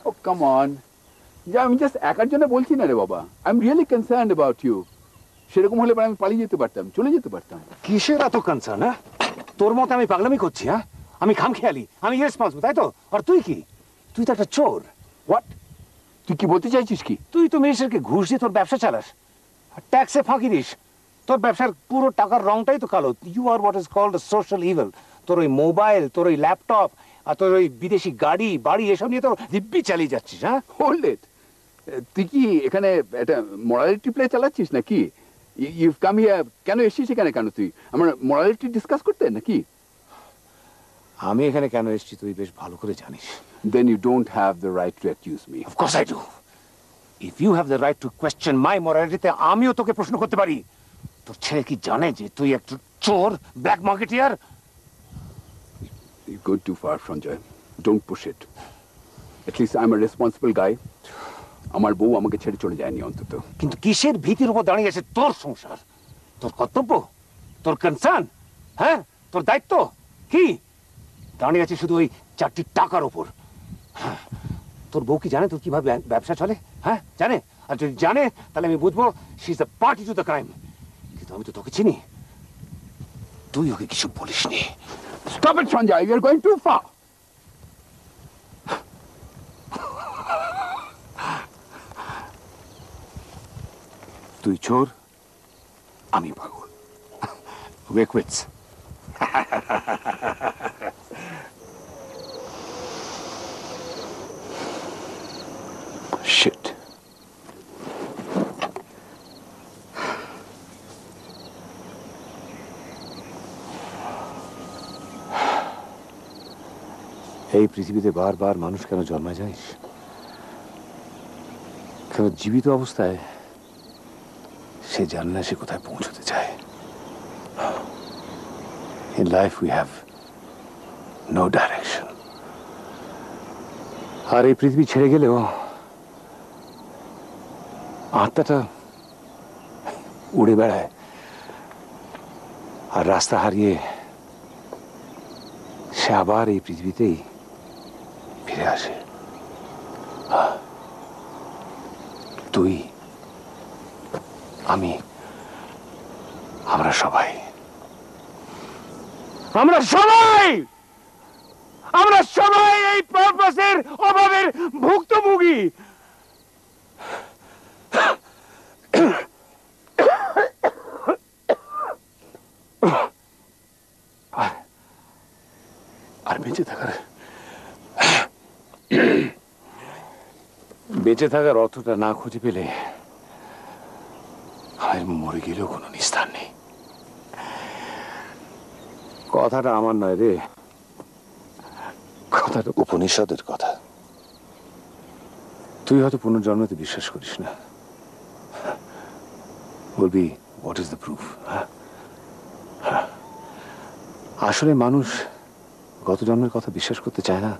ও কাম অন, যা আমি জাস্ট একার জন্য বলছি না রে বাবা, I am really concerned about you. সেরকম হলে পরে আমি পালিয়ে যেতে পারতাম, চলে যেতে পারতাম। কিসের এত কনসার্ন? হ্যাঁ, তোর মতে আমি পাগলামি করছি? হ্যাঁ, আমি খামখেয়ালি, আমি ইরেসপন্সিবল, তাই তো? আর তুই কি? তুই তো একটা চোর। হোয়াট? তুই কি বলতে চাইছিস কি? তুই তো মিনিস্টারকে ঘুষ দিয়ে তোর ব্যবসা চালাস, আর ট্যাক্সে ফাঁকি দিস। তোর ব্যবসার পুরো টাকার রংটাই তো কালো। You are what is called a social evil. তোর ওই মোবাইল, তোর ওই ল্যাপটপ, আর তোর ওই বিদেশি গাড়ি বাড়ি, এসব নিয়ে তো দিব্যি চালিয়ে যাচ্ছিস। হ্যাঁ, হোল্ড ইট, তুই কি এখানে একটা মোরালিটি প্লে চালাচ্ছিস নাকি? ইউ কাম হিয়ার, কেন এসেছিস এখানে? কেন তুই আমার মোরালিটি ডিসকাস করতে নাকি? আমি এখানে কেন এসেছি তুই বেশ ভালো করে জানিস। Then you don't have the right to accuse me. Of course I do. If you have the right to question my morality, তে আমিও তোকে প্রশ্ন করতে পারি। তোর ছেলে কি জানে যে তুই একটা চোর, black marketeer? You go too far, Sanjay. Don't push it. At least I'm a responsible guy. আমার বউ আমাকে ছেড়ে চলে যায়নি অন্তত। কিন্তু কিসের ভীতির উপর দাঁড়িয়ে আছে তোর সংসার? তোর কর্তব্য, তোর কনসার্ন, হ্যাঁ, তোর দায়িত্ব কি দাঁড়িয়ে আছে শুধু ওই 4টি টাকার উপর? তোর বউ কি জানে তোর কিভাবে ব্যবসা চলে? হ্যাঁ, জানে? আর যদি জানে তাহলে আমি বুঝবো she is the party to the crime. কিন্তু আমি তো তোকে চিনি, তুই ওকে কিছু বলিসনি। Stop it, Sanjay. You're going too far. তুই চোর, আমি পাগল। We're quits. Shit. এই পৃথিবীতে বারবার মানুষ কেন জন্মায় জানিস? কেন জীবিত অবস্থায় সে জানে না সে কোথায় পৌঁছতে চায়। In life we have no direction. আর এই পৃথিবী ছেড়ে গেলেও আত্মাটা উড়ে বেড়ায়, আর রাস্তা হারিয়ে সে আবার এই পৃথিবীতেই ফিরে আসে। তুই, আমি, আমরা সবাই এই পারপাসের অভাবের ভুক্তভোগী। আর বেঁচে থাকার অর্থটা না খুঁজে পেলে আমি মরে গেলেও কোনো নিস্তার নেই। কথাটা আমার নয় রে, কথাটা উপনিষদের কথা। তুই হয়তো পুনর্জন্মতে বিশ্বাস করিস না, বলবি হোয়াট ইজ দ্য প্রুফ? আসলে মানুষ গত জন্মের কথা বিশ্বাস করতে চায় না,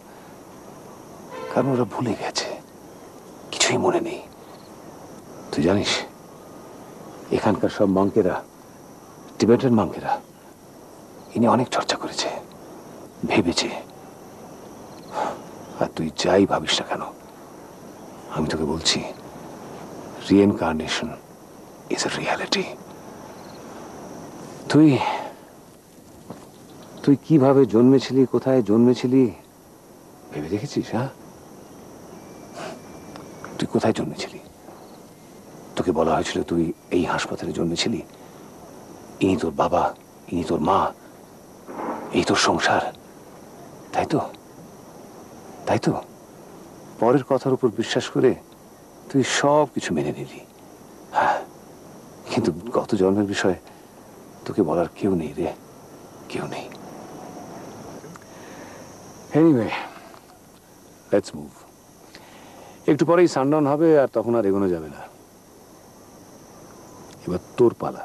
কারণ ওরা ভুলে গেছে, কিছুই মনে নেই। তুই জানিস এখানকার সব মঙ্কেরা, টিবেটান মঙ্কেরা, ইনি অনেক চর্চা করেছে, ভেবেছে। আর তুই যাই ভাবিস না কেন, আমি তোকে বলছি রিইনকার্নেশন ইজ এ রিয়ালিটি। তুই তুই কিভাবে জন্মেছিলি, কোথায় জন্মেছিলি ভেবে দেখেছিস? হ্যাঁ, কোথায় জন্মেছিলি? তোকে বলা হয়েছিল তুই এই হাসপাতালে জন্মেছিলি, ইনি তোর বাবা, ইনি তোর মা, এই তোর সংসার, তাই তো? তাই তো পরের কথার উপর বিশ্বাস করে তুই সব কিছু মেনে নিলি। হ্যাঁ, কিন্তু গত জন্মের বিষয়ে তোকে বলার কেউ নেই রে, কেউ নেই। Anyway, let's move. একটু পরেই সানডাউন হবে আর তখন আর এগোনো যাবে না। এবার তোর পালা।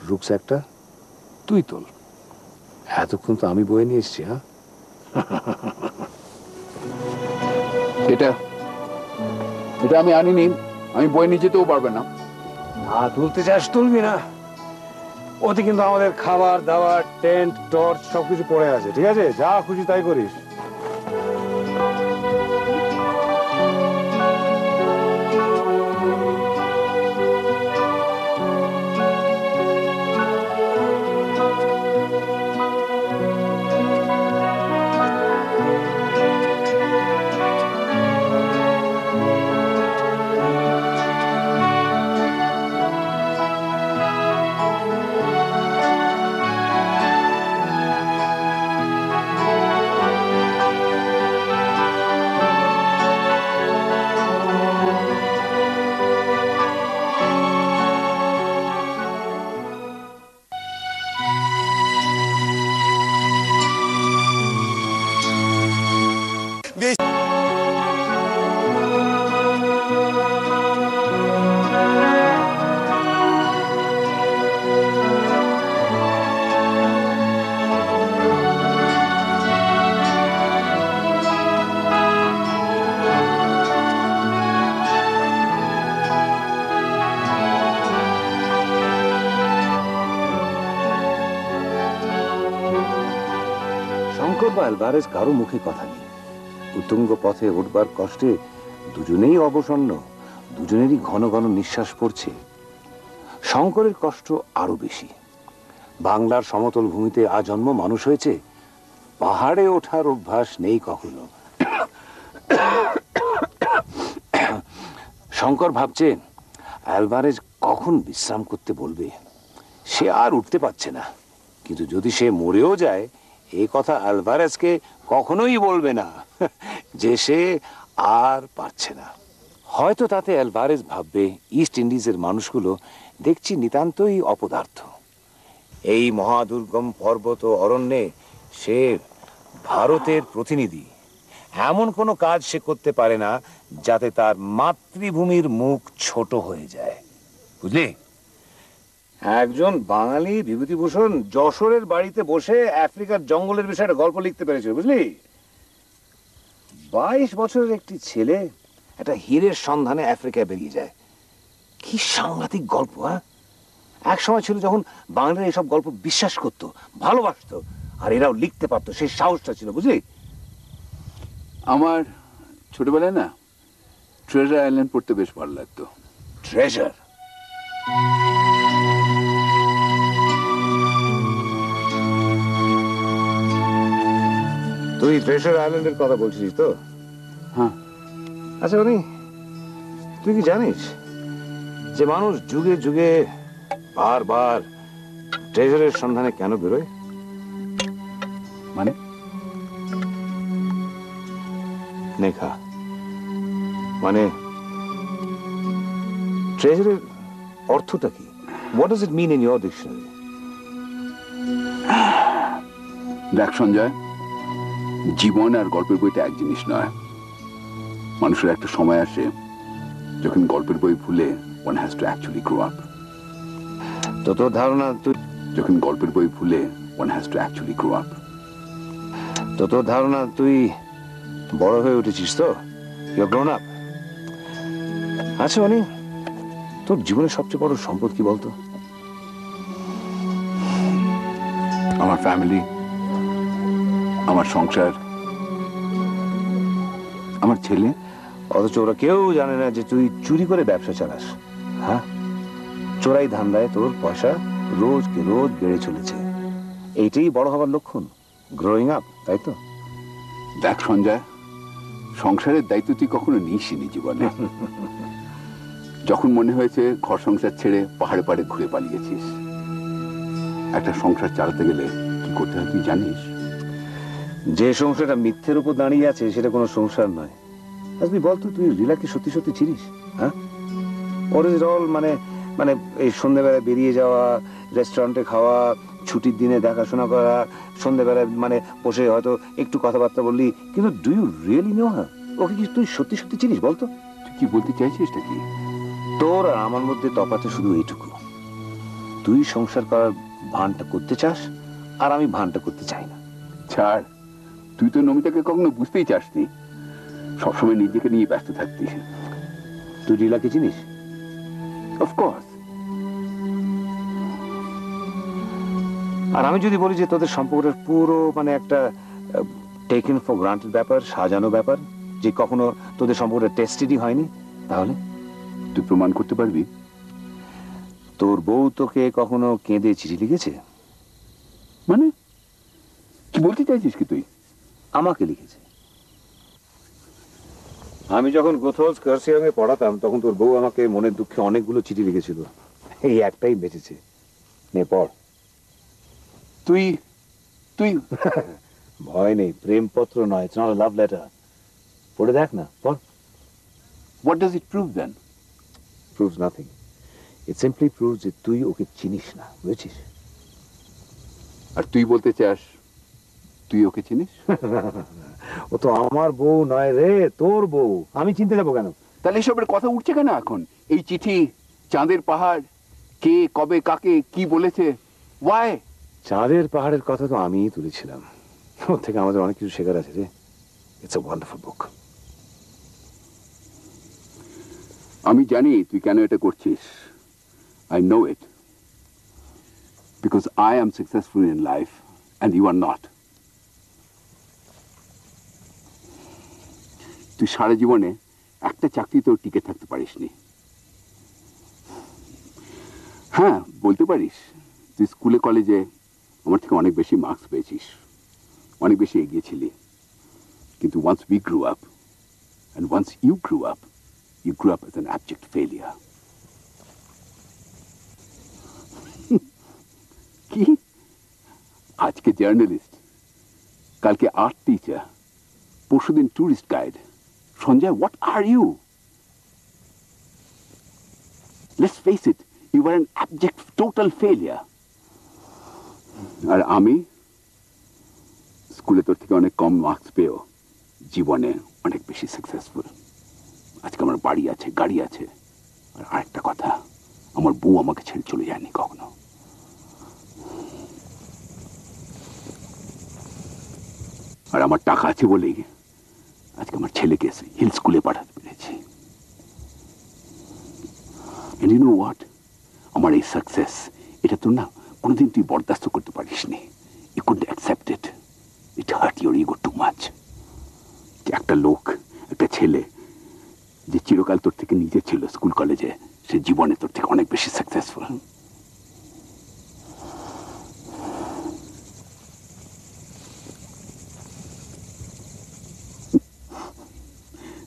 রুকস্যাকটা তুই তোল। এতক্ষণ তো আমি বয়ে নিয়ে এসছি। হ্যাঁ, এটা এটা আমি আনিনি, আমি বই নিয়ে যেতেও পারবে না। না তুলতে চাস তুলবি না, ওতে কিন্তু আমাদের খাবার দাবার, টেন্ট, টর্চ সবকিছু পড়ে আছে। ঠিক আছে, যা খুশি তাই করিস। শঙ্কর বা অ্যালভারেজ কারো মুখে কথা নেই। উত্তুঙ্গ পথে উঠবার কষ্টে দুজনেই অবসন্ন, দুজনেরই ঘন ঘন নিঃশ্বাস পড়ছে। শঙ্করের কষ্ট আরো বেশি। বাংলার সমতল ভূমিতে আজন্ম মানুষ হয়েছে, পাহাড়ে ওঠার অভ্যাস নেই কখনো। শঙ্কর ভাবছে অ্যালভারেজ কখন বিশ্রাম করতে বলবে। সে আর উঠতে পারছে না, কিন্তু যদি সে মরেও যায় এই কথা অ্যালভারেজকে কখনোই বলবে না যে সে আর পারছে না। হয়তো তাতে অ্যালভারেজ ভাববে ইস্ট ইন্ডিজের মানুষগুলো দেখছি নিতান্তই অপদার্থ। এই মহাদুর্গম পর্বত অরণ্যে সে ভারতের প্রতিনিধি, এমন কোনো কাজ সে করতে পারে না যাতে তার মাতৃভূমির মুখ ছোট হয়ে যায়। বুঝলি, একজন বাঙালি বিভূতিভূষণ যশোরের বাড়িতে বসে আফ্রিকার জঙ্গলের বিষয়ে একটা গল্প লিখতে পেরেছে। বুঝলি, 22 বছরের একটি ছেলে একটা হীরের সন্ধানে আফ্রিকায় বেরিয়ে যায়। কি সাংঘাতিক গল্প! হ্যাঁ, এক সময় ছিল যখন বাঙালিরা এইসব গল্প বিশ্বাস করত, ভালোবাসতো, আর এরাও লিখতে পারতো, সেই সাহসটা ছিল। বুঝলি, আমার ছোটবেলায় না ট্রেজার আইল্যান্ড পড়তে বেশ ভালো লাগতো। ট্রেজার? তুই ট্রেজার আইল্যান্ডের কথা বলছিস তো? হ্যাঁ। আচ্ছা উনি, তুই কি জানিস যে মানুষ যুগে যুগে বারবার ট্রেজারের সন্ধানে কেন বেরোয়? মানে? নেখা মানে ট্রেজারের অর্থটা কি? What does it mean in your dictionary? দেখ সঞ্জয়, জীবন আর গল্পের বইটা এক জিনিস নয়। মানুষের একটা সময় আসে যখন গল্পের বই ভুলে one has to actually grow up. তো তোর ধারণা তুই যখন গল্পের বই ভুলে one has to actually grow up. তো তোর ধারণা তুই বড় হয়ে উঠেছিস তো? You are grown up. আচ্ছা মানে তোর জীবনের সবচেয়ে বড় সম্পদ কি বলতো? আমার ফ্যামিলি, আমার সংসার, আমার ছেলে। অথচ ওরা কেউ জানে না যে তুই চুরি করে ব্যবসা চালাস। হ্যাঁ, চোরাই ধান্দায় তোর পয়সা রোজকে রোজ বেড়ে চলেছে। এইটাই বড় হবার লক্ষণ, গ্রোয়িং আপ, তাই তো? দেখ সঞ্জয়, সংসারের দায়িত্ব তুই কখনো নিসনি জীবনে। যখন মনে হয়েছে ঘর সংসার ছেড়ে পাহাড়ে পাহাড়ে ঘুরে পালিয়েছিস। একটা সংসার চালাতে গেলে কি করতে হয় তুই জানিস? যে সংসারটা মিথ্যের উপর দাঁড়িয়ে আছে সেটা কোনো সংসার নয়। তুই বলতো, তুই লীলাকে সত্যি সত্যি চিনিস? হ্যাঁ, ওর ইজ অল মানে মানে এই সন্ধ্যেবেলায় বেরিয়ে যাওয়া, রেস্টুরেন্টে খাওয়া, ছুটির দিনে দেখাশোনা করা, সন্ধ্যেবেলায় মানে বসে হয়তো একটু কথাবার্তা বললি, কিন্তু do you really know her? ওকে কি তুই সত্যি সত্যি চিনিস বলতো? তুই কি বলতে চাইছিস কি? তোর আর আমার মধ্যে তফাৎ শুধু এইটুকু, তুই সংসার করার ভানটা করতে চাস আর আমি ভানটা করতে চাই না। ছাড়, তুই তো নমিতাকে কখনো বুঝতেই চাসনি, সবসময় নিজেকে নিয়ে ব্যস্ত থাকতিস। তুই লীলাকে চিনিস? অফকোর্স। আর আমি যদি বলি যে তোদের সম্পর্কের পুরো মানে একটা টেকেন ফর গ্রান্টেড ব্যাপার, সাজানো ব্যাপার, যে কখনো তোদের সম্পর্কটা টেস্টেডই হয়নি, তাহলে তুই প্রমাণ করতে পারবি? তোর বউ তোকে কখনো কেঁদে চিঠি লিখেছে? মানে কি বলতে চাইছিস কি তুই? আমাকে লিখেছে। আমি যখন গোথলস কার্সিয়াংয়ে পড়াতাম তখন তোর বউ আমাকে মনের দুঃখে অনেকগুলো চিঠি লিখেছিল, এই একটাই বেঁচেছে। নে পড়। তুই তুই ভয় নেই, প্রেমপত্র নয়, it's not a love letter. পড়ে দেখ না, পড়। What does it prove then? Proves nothing. It simply proves যে তুই ওকে চিনিস না, বুঝেছিস? আর তুই বলতে চাস তুই ওকে চিনিস? ও তো আমার বউ নয় রে, তোর বউ। আমি চিনতে যাবো কেন? তাহলে এসবের কথা উঠছে কেন এখন? এই চিঠি, চাঁদের পাহাড়, কে কবে কাকে কি বলেছে, ওয়াই? চাঁদের পাহাড়ের কথা তো আমিই তুলেছিলাম। ওর থেকে আমাদের অনেক কিছু শেখার আছে রে। It's a wonderful book. আমি জানি তুই কেন এটা করছিস। I know it, because I am successful in life and you are not. তুই সারা জীবনে একটা চাকরিতেও টিকে থাকতে পারিসনি। হ্যাঁ, বলতে পারিস তুই স্কুলে কলেজে আমার থেকে অনেক বেশি মার্কস পেয়েছিস, অনেক বেশি এগিয়েছিলি, কিন্তু once we grew up and once you grew up as an abject failure. কি? আজকে জার্নালিস্ট, কালকে আর্ট টিচার, পরশুদিন tourist guide. Sanjay, what are you? Let's face it, you were an abject total failure. আর আমি স্কুলে তোর থেকে অনেক কম মার্কস পেয়েও জীবনে অনেক বেশি সাকসেসফুল। আজকে আমার বাড়ি আছে, গাড়ি আছে, আর আরেকটা কথা, আমার বউ আমাকে ছেড়ে চলে যায়নি কখনো। আর আমার টাকা আছে বলেই আজকে আমার ছেলেকে হিল স্কুলে পাঠাতে পেরেছি। And you know what? আমার এই সাকসেস, এটা তো না কোনোদিন তুই বরদাস্ত করতে পারিসনি। You couldn't accept it. It hurt your ego too much. একটা লোক, একটা ছেলে যে চিরকাল তোর থেকে নিচে ছিল স্কুল কলেজে, সে জীবনে তোর থেকে অনেক বেশি successful.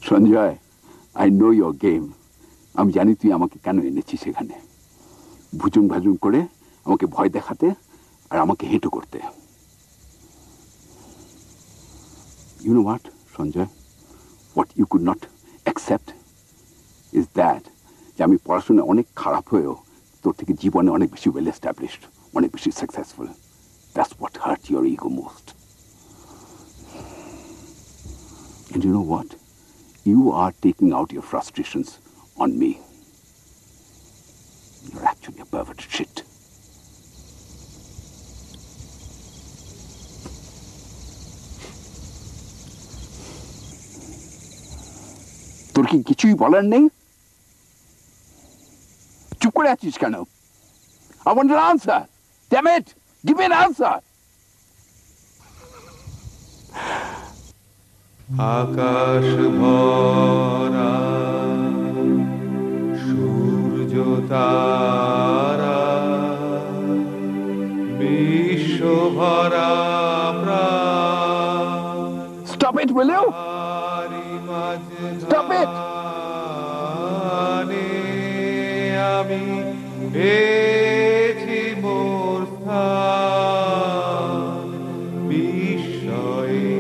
Sanjay, I know your game. আমি জানি তুই আমাকে কেন এনেছিস সেখানে, ভুজুং ভাজুং করে আমাকে ভয় দেখাতে আর আমাকে হেঁটো করতে। You know what, Sanjay? What you could not accept is that যে আমি পড়াশোনায় অনেক খারাপ হয়েও তোর থেকে জীবনে অনেক বেশি ওয়েল এস্টাবলিশড, অনেক বেশি successful. That's what hurt your ego most. And you know what? You are taking out your frustrations on me. You're actually a perverted shit. তোর কি কিছুই বলার নেই? চুপ করে আছিস কেন? I want an answer. Damn it! Give me an answer. আকাশ ভরা সূর্য তারা, বিশ্ব ভরা প্রাণ। Stop it, will you? it. আমি পেয়েছি মোর স্থান বিস্ময়ে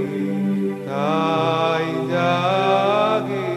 তাই জাগে।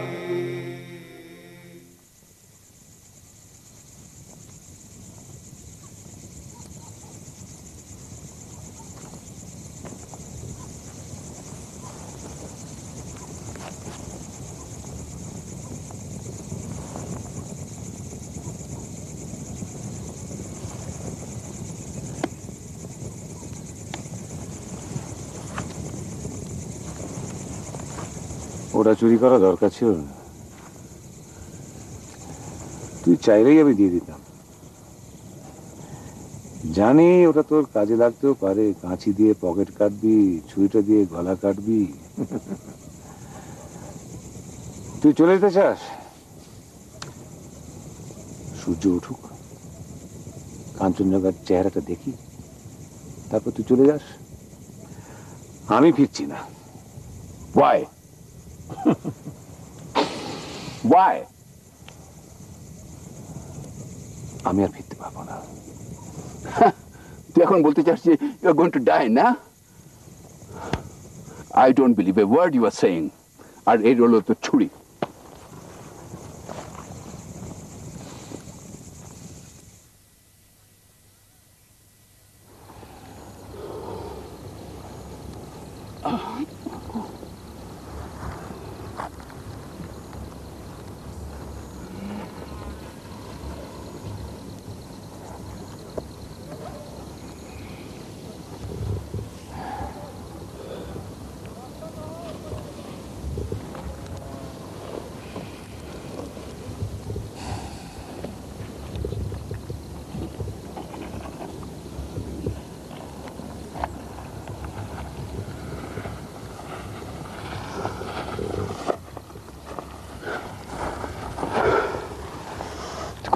ওটা চুরি করা দরকার ছিল না, তুই চাইলেই আমি দিয়ে দিতাম। জানি ওটা তোর কাজে লাগতেও পারে, কাঁচি দিয়ে পকেট কাটবি, ছুরিটা দিয়ে গলা কাটবি। তুই চলে যেতে চাস? সূর্য উঠুক, কাঞ্চনজঙ্ঘার চেহারাটা দেখি, তারপর তুই চলে যাস। আমি ফিরছি না। Why? Why? আমি আর ফিরতে পারবো না। তুই এখন বলতে চাস যে you are going to die, না? I don't believe a word you are saying. আর এই হলো তো ছুরি।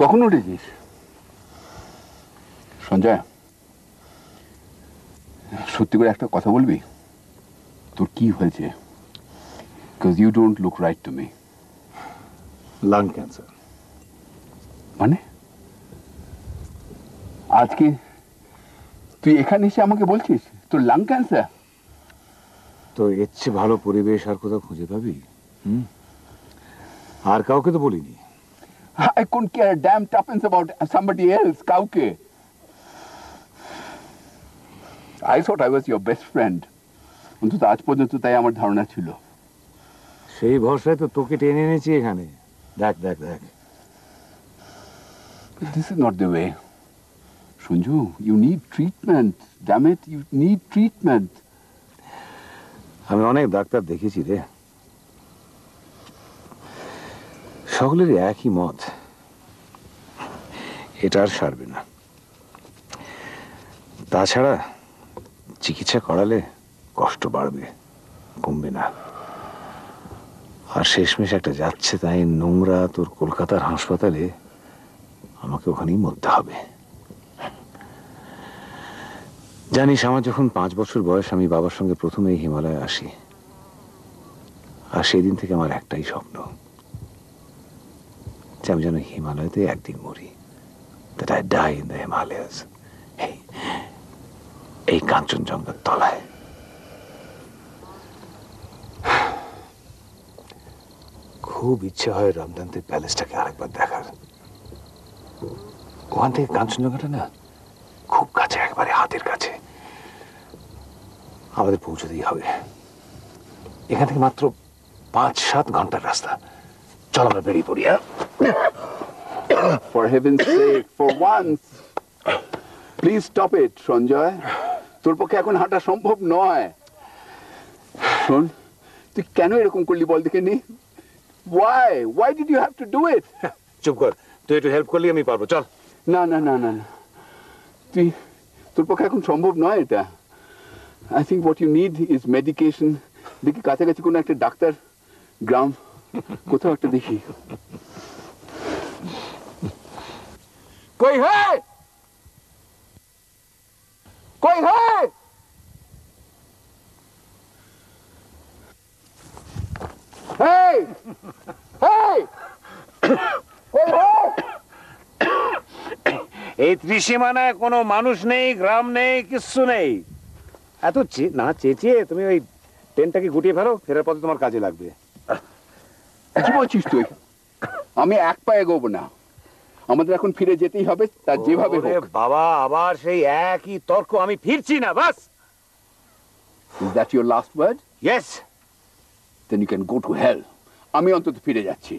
কখন উঠেছিস সঞ্জয়? সত্যি করে একটা কথা বলবি, তোর কি হয়েছে? Because you don't look right to me. Lung cancer. মানে আজকে তুই এখানে এসে আমাকে বলছিস তোর লাং ক্যান্সার? তো এর চেয়ে ভালো পরিবেশ আর কোথাও খুঁজে পাবি? আর কাউকে তো বলিনি। I couldn't care a damn tuppence about somebody else, কাউকে। I thought I was your best friend. অন্তত আজ পর্যন্ত তাই আমার ধারণা ছিল। সেই ভরসায় তো তোকে টেনে এনেছি এখানে। দেখ দেখ দেখ। This is not the way. Sunju, you need treatment. Damn it, you need treatment. আমি অনেক ডাক্তার দেখেছি রে, সকলেরই একই মত, এটা আর সারবে না। তাছাড়া চিকিৎসা করালে কষ্ট বাড়বে, কমবে না। আর শেষমেশ একটা যাচ্ছে তাই নোংরা তোর কলকাতার হাসপাতালে আমাকে ওখানেই মরতে হবে। জানিস, আমার যখন 5 বছর বয়স আমি বাবার সঙ্গে প্রথমে এই হিমালয়ে আসি, আর সেই দিন থেকে আমার একটাই স্বপ্ন যে আমি যেন হিমালয়তে একদিন মরি, that I die in the Himalayas, এই কাঞ্চনজঙ্ঘার তলায়। খুব ইচ্ছে হয় রামদান্তের প্যালেসটাকে আরেকবার দেখার। ওখান থেকে কাঞ্চনজঙ্ঘাটা না খুব কাছে, একবারে হাতের কাছে। আমাদের পৌঁছতেই হবে, এখান থেকে মাত্র 5-7 ঘন্টার রাস্তা। চল আমরা বেরিয়ে পড়ি। For heaven's sake, for once, please stop it, Sanjay. তোর পক্ষে এখন হাঁটা সম্ভব নয়। শোন, তুই কেন এরকম করলি বল দেখে নি? Why did you have to do it? চুপ কর, তুই একটু হেল্প করলি আমি পারবো। চল। না না না না না, তোর পক্ষে এখন সম্ভব নয় এটা। I think what you need is medication. দেখি কাছাকাছি কোনো একটা ডাক্তার, গ্রাম কোথাও একটা দেখি। কই হে, কই হে? Hey! এই ত্রিসীমানায় কোনো মানুষ নেই, গ্রাম নেই, কিচ্ছু নেই। এত না চেঁচিয়ে তুমি ওই ট্রেনটাকে গুটিয়ে ফেলো, ফেরার পথে তোমার কাজে লাগবে। কি বলছিস তুই? আমি এক পা এগোবো না, আমাদের এখন ফিরে যেতেই হবে, তার যেভাবে হোক। বাবা, আবার সেই একই তর্ক, আমি ফিরছি না, বাস। Is that your last word? Yes. Then you can go to hell. আমি অন্তত ফিরে যাচ্ছি।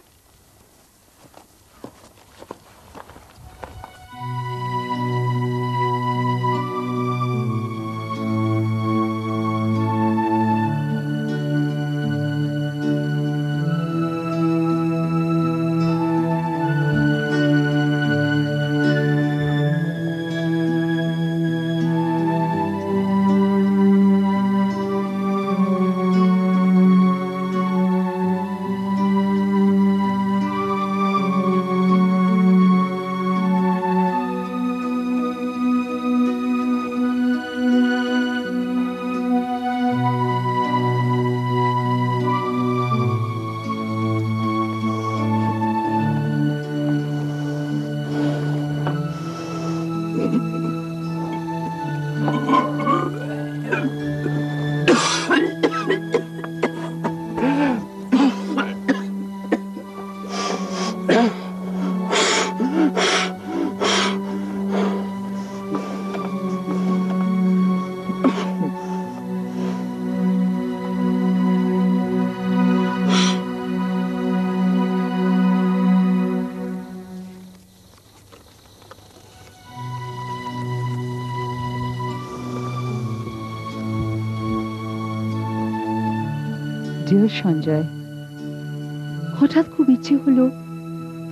ডিয়ার সঞ্জয়, হঠাৎ খুব ইচ্ছে হলো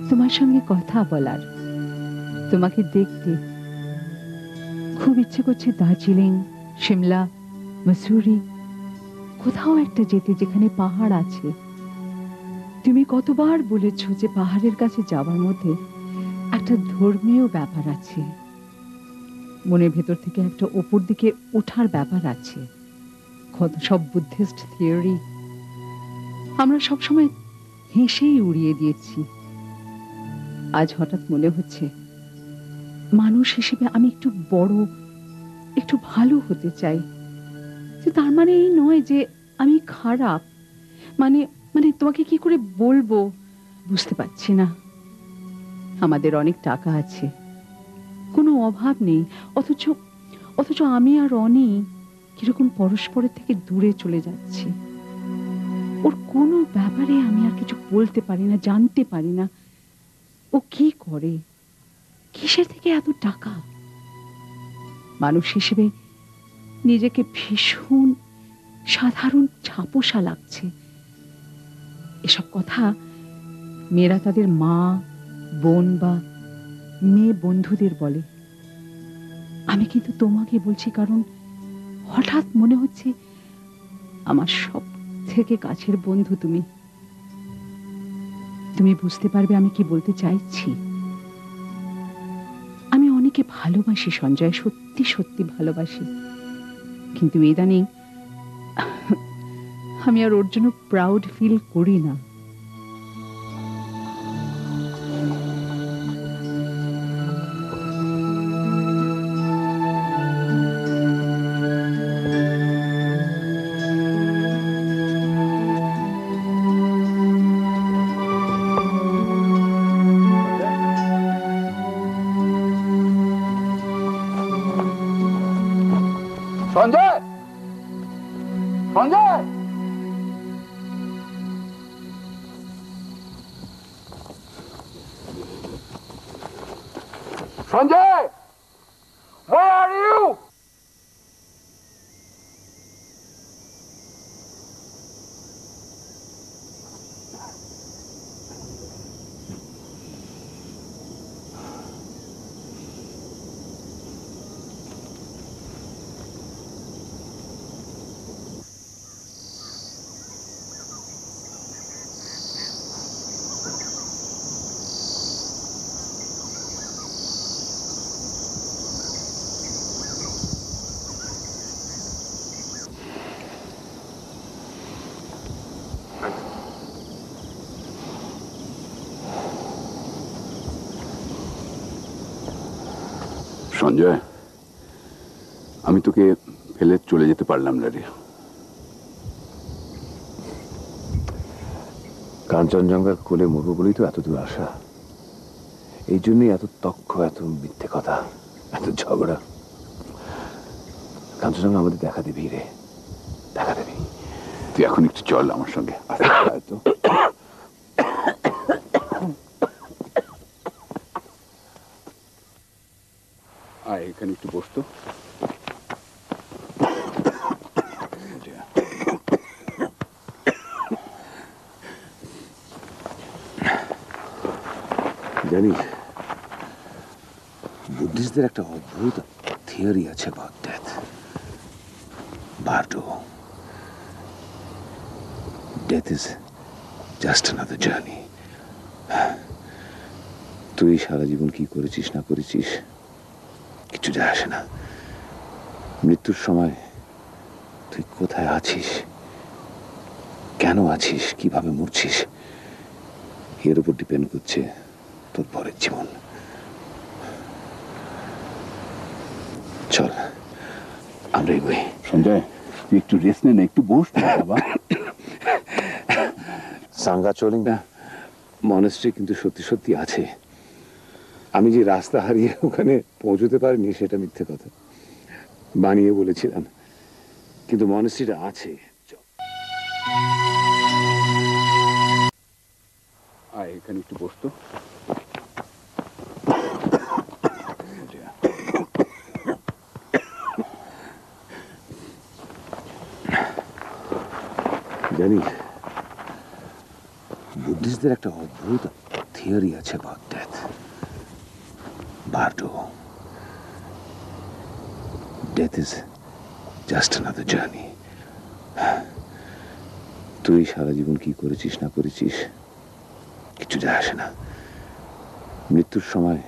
তোমার সঙ্গে কথা বলার, তোমাকে দেখতে। খুব ইচ্ছে করছে দার্জিলিং, সিমলা, মসুরি, কোথাও একটা যেতে যেখানে পাহাড় আছে। তুমি কতবার বলেছ যে পাহাড়ের কাছে যাওয়ার মধ্যে একটা ধর্মীয় ব্যাপার আছে, মনের ভেতর থেকে একটা ওপর দিকে ওঠার ব্যাপার আছে। কত সব বুদ্ধিস্ট থিওরি আমরা সবসময় হেসেই উড়িয়ে দিয়েছি। আজ হঠাৎ মনে হচ্ছে মানুষ হিসেবে আমি একটু বড়, একটু ভালো হতে চাই। তার মানে এই নয় যে আমি খারাপ, মানে মানে তোমাকে কি করে বলবো বুঝতে পারছি না। আমাদের অনেক টাকা আছে, কোনো অভাব নেই, অথচ অথচ আমি আর রনি কিরকম পরস্পরের থেকে দূরে চলে যাচ্ছি। ওর কোনো ব্যাপারে আমি আর কিছু বলতে পারি না, জানতে পারি না ও কি করে, কিসের থেকে এত টাকা। মানুষ হিসেবে নিজেকে ভীষণ সাধারণ ছাপোষা লাগছে। এসব কথা মেয়েরা তাদের মা, বোন বা মেয়ে বন্ধুদের বলে। আমি কিন্তু তোমাকে বলছি, কারণ হঠাৎ মনে হচ্ছে আমার সব থেকে কাছের বন্ধু তুমি। তুমি বুঝতে পারবে আমি কি বলতে চাইছি। আমি অনেকে ভালোবাসি সঞ্জয়, সত্যি সত্যি ভালোবাসি, কিন্তু ইদানিং আমি আর ওর জন্য প্রাউড ফিল করি না। Sanjay, Sanjay, Sanjay, where are you? Sanjay, আমি তোকে ফেলে চলে যেতে পারলাম না রে। কাঞ্চনজঙ্ঘার কোলে মরবো বলেই তো এতদূর আসা। এই জন্যই এত তক্ষ, এত মিথ্যে কথা, এত ঝগড়া। কাঞ্চনজঙ্ঘা আমাদের দেখা দিবি রে, দেখা দিবি। তুই এখন একটু চল আমার সঙ্গে। তো আয়, এখানে একটু বসতো। জানিস, বুদ্ধিস্টদের একটা অদ্ভুত থিওরি আছে about death. Bardo, death is just another journey. তুই সারা জীবন কি করেছিস না করেছিস কিছু যায় আসে না। মৃত্যুর সময় তুই কোথায় আছিস, কেন আছিস, কিভাবে মরছিস, এর উপর ডিপেন্ড করছে তোর পরের জীবন। চল আমরা এগোই। সঞ্জয়, তুই একটু রেস্ট নে না, একটু বস বাবা। সাঙ্গা চলিং না মনেস্ট্রি কিন্তু সত্যি সত্যি আছে। আমি যে রাস্তা হারিয়ে ওখানে পৌঁছতে পারিনি সেটা মিথ্যে কথা, বানিয়ে বলেছিলাম, কিন্তু মনেস্ট্রিটা আছে। আয়, এখানে একটু বসতো। জানিস, বুদ্ধিস্টদের একটা অদ্ভুত থিওরি আছে about death. Bardo, death is just another journey. তুই সারা জীবন কি করেছিস না করেছিস কিছু যায় আসে না। মৃত্যুর সময়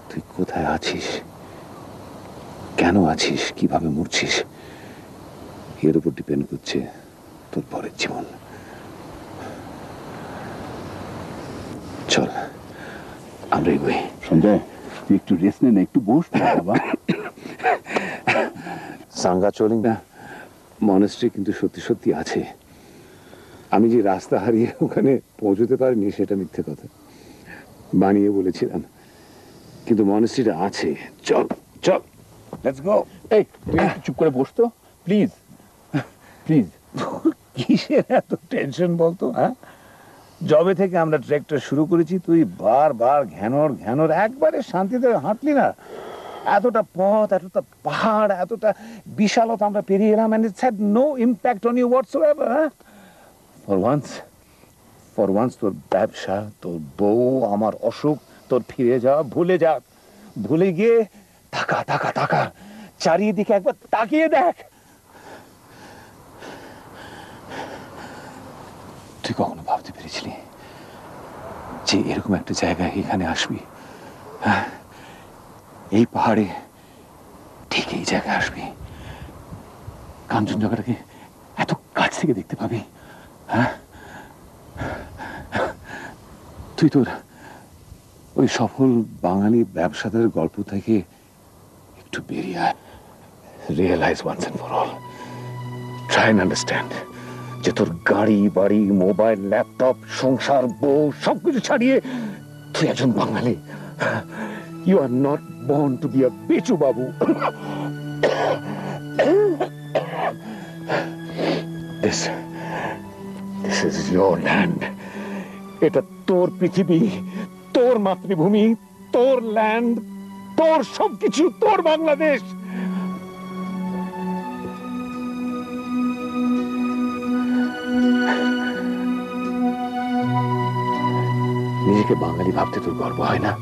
তুই কোথায় আছিস, কেন আছিস, কিভাবে মরছিস, এর উপর ডিপেন্ড করছে তোর পরের জীবন। চল আমরা এগোই। সঞ্জয়, তুই একটু রেস্ট নে না, একটু বস বাবা। সাঙ্গা চলিং না মনেস্ট্রি কিন্তু সত্যি সত্যি আছে। আমি যে রাস্তা হারিয়ে ওখানে পৌঁছতে পারিনি সেটা মিথ্যে কথা, বানিয়ে বলেছিলাম, কিন্তু মনেস্ট্রিটা আছে। চল চল, লেটস গো। এই, তুই একটু চুপ করে বসতো প্লিজ, প্লিজ। কিসের এত টেনশন বলতো? হ্যাঁ, জবে থেকে আমরা ট্রেকটা শুরু করেছি তুই বারবার ঘ্যানর ঘ্যানর, একবারে শান্তিতে হাঁটলি না। এতটা পথ, এতটা পাহাড়, এতটা বিশালতা আমরা পেরিয়ে এলাম, and it's had no impact on you whatsoever. For once তোর ব্যবসা, তোর বউ, আমার অসুখ, তোর ফিরে যাওয়া ভুলে যা। ভুলে গিয়ে তাকা তাকা তাকা, চারিদিকে একবার তাকিয়ে দেখ। তুই কখনো ভাবতে পেরেছিলি যে এরকম একটা জায়গায় এখানে আসবি? হ্যাঁ, এই পাহাড়ে ঠিক এই জায়গায় আসবি, কাঞ্চনজঙ্ঘাটাকে এত কাছ থেকে দেখতে পাবি। হ্যাঁ, তুই তোর ওই সফল বাঙালি ব্যবসাদারের গল্প থেকে একটু বেরিয়ে আয়। Realise once and for all, try and understand যে তোর গাড়ি বাড়ি, মোবাইল, ল্যাপটপ, সংসার, বউ সবকিছু ছাড়িয়ে তুই একজন বাঙালি। You are not born to be a বেচু বাবু। This is your land. এটা তোর পৃথিবী, তোর মাতৃভূমি, তোর ল্যান্ড, তোর সবকিছু, তোর বাংলাদেশ। নিজেকে বাঙালি ভাবতে তোর গর্ব হয় না?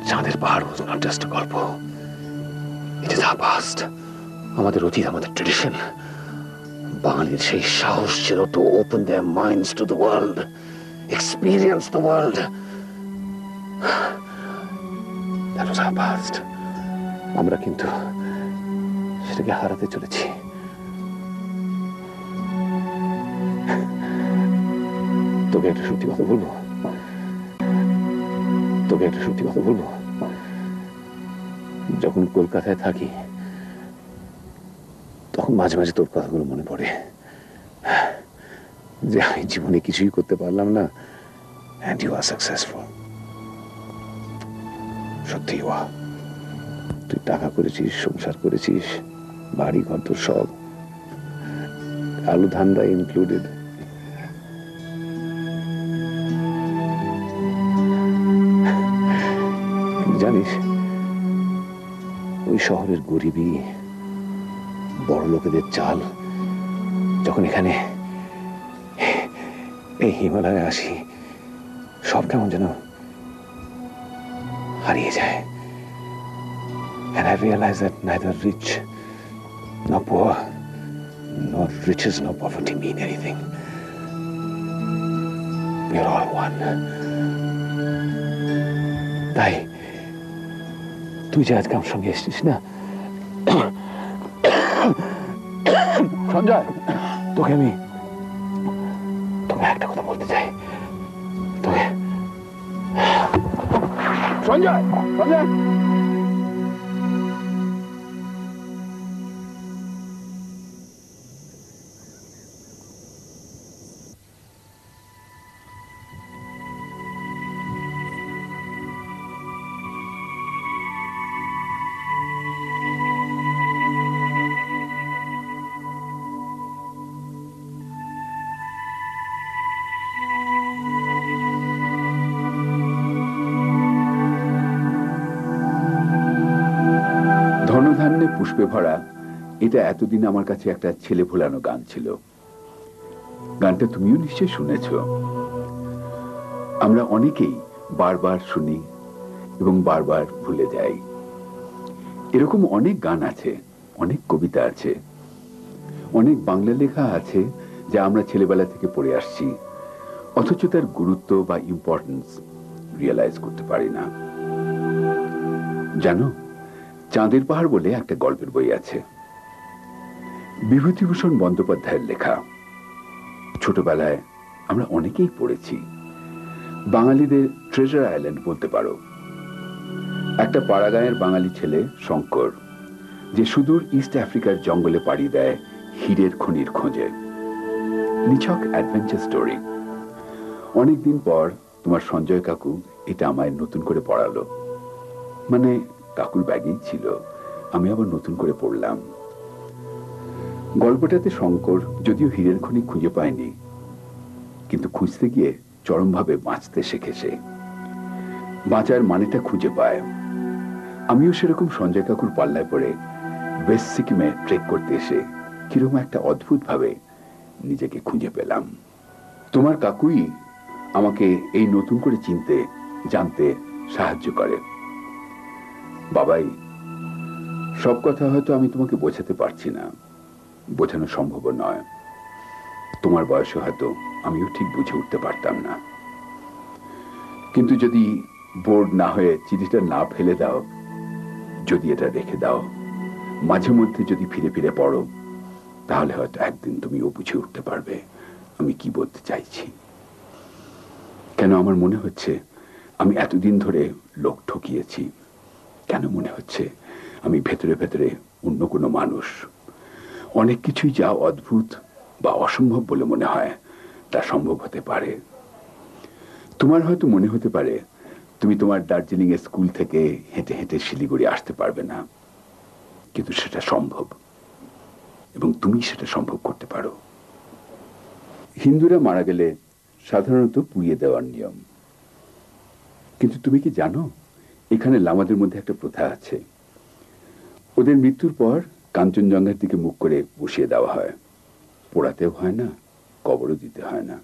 চাঁদের পাহাড় was not just a গল্প, it is our past, আমাদের অতীত, আমাদের ট্রেডিশন। বাঙালির সেই সাহস ছিল to open their minds to the world, experience the world. That was our past. আমরা কিন্তু সেটাকে হারাতে চলেছি। তোকে একটা সত্যি কথা বলবো, যখন কলকাতায় থাকি তখন মাঝে মাঝে তোর কথাগুলো মনে পড়ে, যে আমি জীবনে কিছুই করতে পারলাম না, and you are successful. সত্যি তুই টাকা করেছিস, সংসার করেছিস, বাড়ি ঘর তোর সব, আলু ধান্দা ইনক্লুডেড। জানিস, ওই শহরের গরিবী, বড় লোকেদের চাল যখন এখানে এই হিমালয়ে আসি, সব কেমন যেন হারিয়ে যায়। And I realize that neither rich nor poor, nor riches nor poverty mean anything. We are all one. তাই তুই যে আজকে আমার সঙ্গে এসছিস না, সঞ্জয়, তোকে একটা কথা বলতে চাই। তোকে সঞ্জয়, ধনধান্যে পুষ্পে ভরা, এটা এতদিন আমার কাছে একটা ছেলে ভোলানো গান ছিল। গানটা তুমিও নিশ্চয় শুনেছ। আমরা অনেকেই বারবার শুনি এবং বারবার ভুলে যাই। এরকম অনেক গান আছে, অনেক কবিতা আছে, অনেক বাংলা লেখা আছে যা আমরা ছেলেবেলা থেকে পড়ে আসছি, অথচ তার গুরুত্ব বা ইম্পর্টেন্স রিয়েলাইজ করতে পারি না। জানো, চাঁদের পাহাড় বলে একটা গল্পের বই আছে, বিভূতিভূষণ বন্দ্যোপাধ্যায়ের লেখা। ছোটবেলায় আমরা অনেকেই পড়েছি। বাঙালিদের ট্রেজার আইল্যান্ড বলতে পারো। একটা পাড়াগাঁয়ের বাঙালি ছেলে শঙ্কর, যে সুদূর ইস্ট আফ্রিকার জঙ্গলে পাড়ি দেয় হীরের খনির খোঁজে। নিছক অ্যাডভেঞ্চার স্টোরি। অনেকদিন পর তোমার সঞ্জয় কাকু এটা আমায় নতুন করে পড়ালো। মানে কাকুর ব্যাগেই ছিল, আমি আবার নতুন করে পড়লাম। গল্পটাতে শঙ্কর যদিও হীরের খনি খুঁজে পায়নি, কিন্তু খুঁজতে গিয়ে চরমভাবে বাঁচতে শিখেছে, বাঁচার মানেটা খুঁজে পায়। আমিও সেরকম সঞ্জয় কাকুর পাল্লায় পড়ে ওয়েস্ট সিকিমে ট্রেক করতে এসে কিরকম একটা অদ্ভুত ভাবে নিজেকে খুঁজে পেলাম। তোমার কাকুই আমাকে এই নতুন করে চিনতে জানতে সাহায্য করে। বাবাই, সব কথা হয়তো আমি তোমাকে বোঝাতে পারছি না, বোঝানো সম্ভব নয়। তোমার বয়সে হয়তো আমিও ঠিক বুঝে উঠতে পারতাম না, কিন্তু যদি বোর্ড না হয়ে চিঠিটা না ফেলে দাও, যদি এটা রেখে দাও, মাঝে মধ্যে যদি ফিরে ফিরে পড়ো, তাহলে হয়তো একদিন তুমিও বুঝে উঠতে পারবে আমি কি বলতে চাইছি। কেন আমার মনে হচ্ছে আমি এতদিন ধরে লোক ঠকিয়েছি? কেন মনে হচ্ছে আমি ভেতরে ভেতরে অন্য কোনো মানুষ? অনেক কিছুই যা অদ্ভুত বা অসম্ভব বলে মনে হয় তা সম্ভব হতে পারে। তোমার হয়তো মনে হতে পারে তুমি তোমার দার্জিলিং এর স্কুল থেকে হেঁটে হেঁটে শিলিগুড়ি আসতে পারবে না, কিন্তু সেটা সম্ভব, এবং তুমি সেটা সম্ভব করতে পারো। হিন্দুরা মারা গেলে সাধারণত পুড়িয়ে দেওয়ার নিয়ম, কিন্তু তুমি কি জানো এখানে লামাদের মধ্যে একটা প্রথা আছে। ওদের মৃত্যুর পর কাঞ্চনজঙ্ঘার দিকে মুখ করে বসিয়ে দেওয়া হয়। পোড়াতেও হয় না, কবরও দিতে হয় না।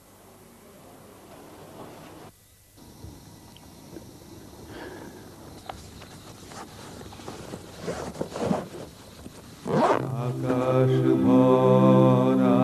আকাশ ভরা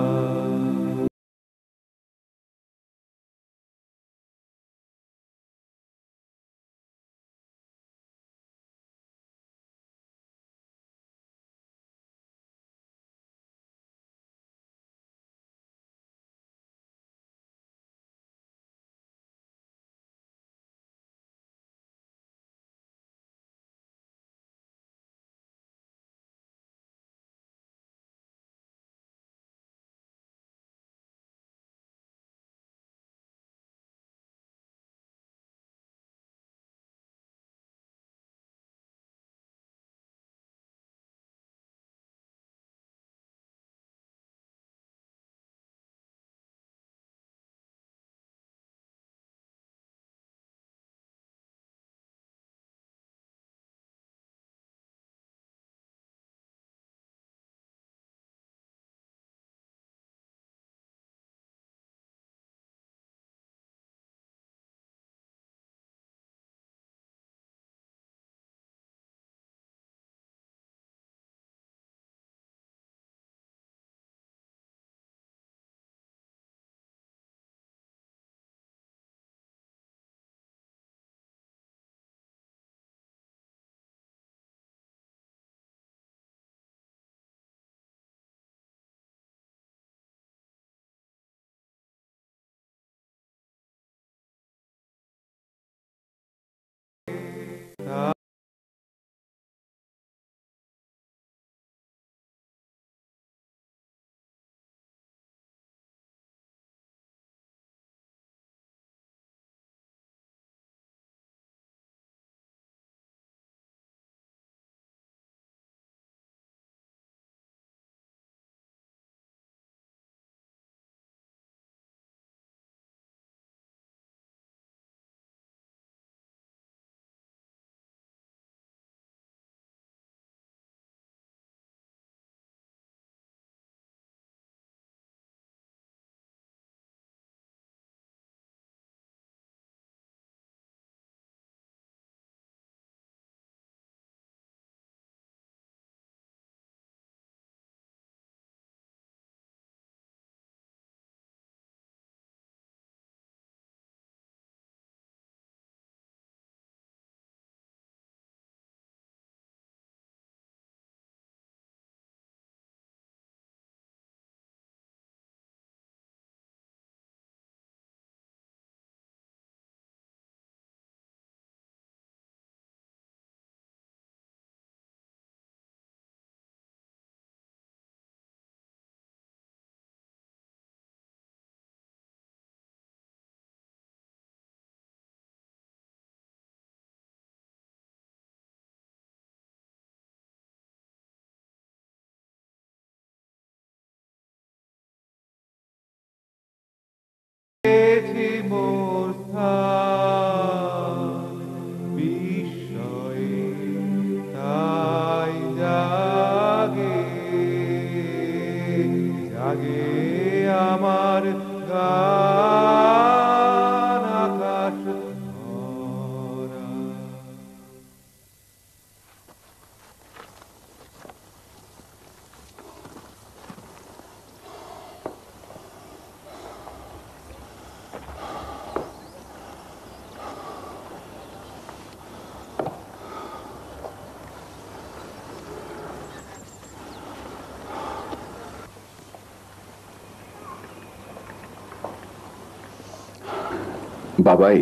বাবাই,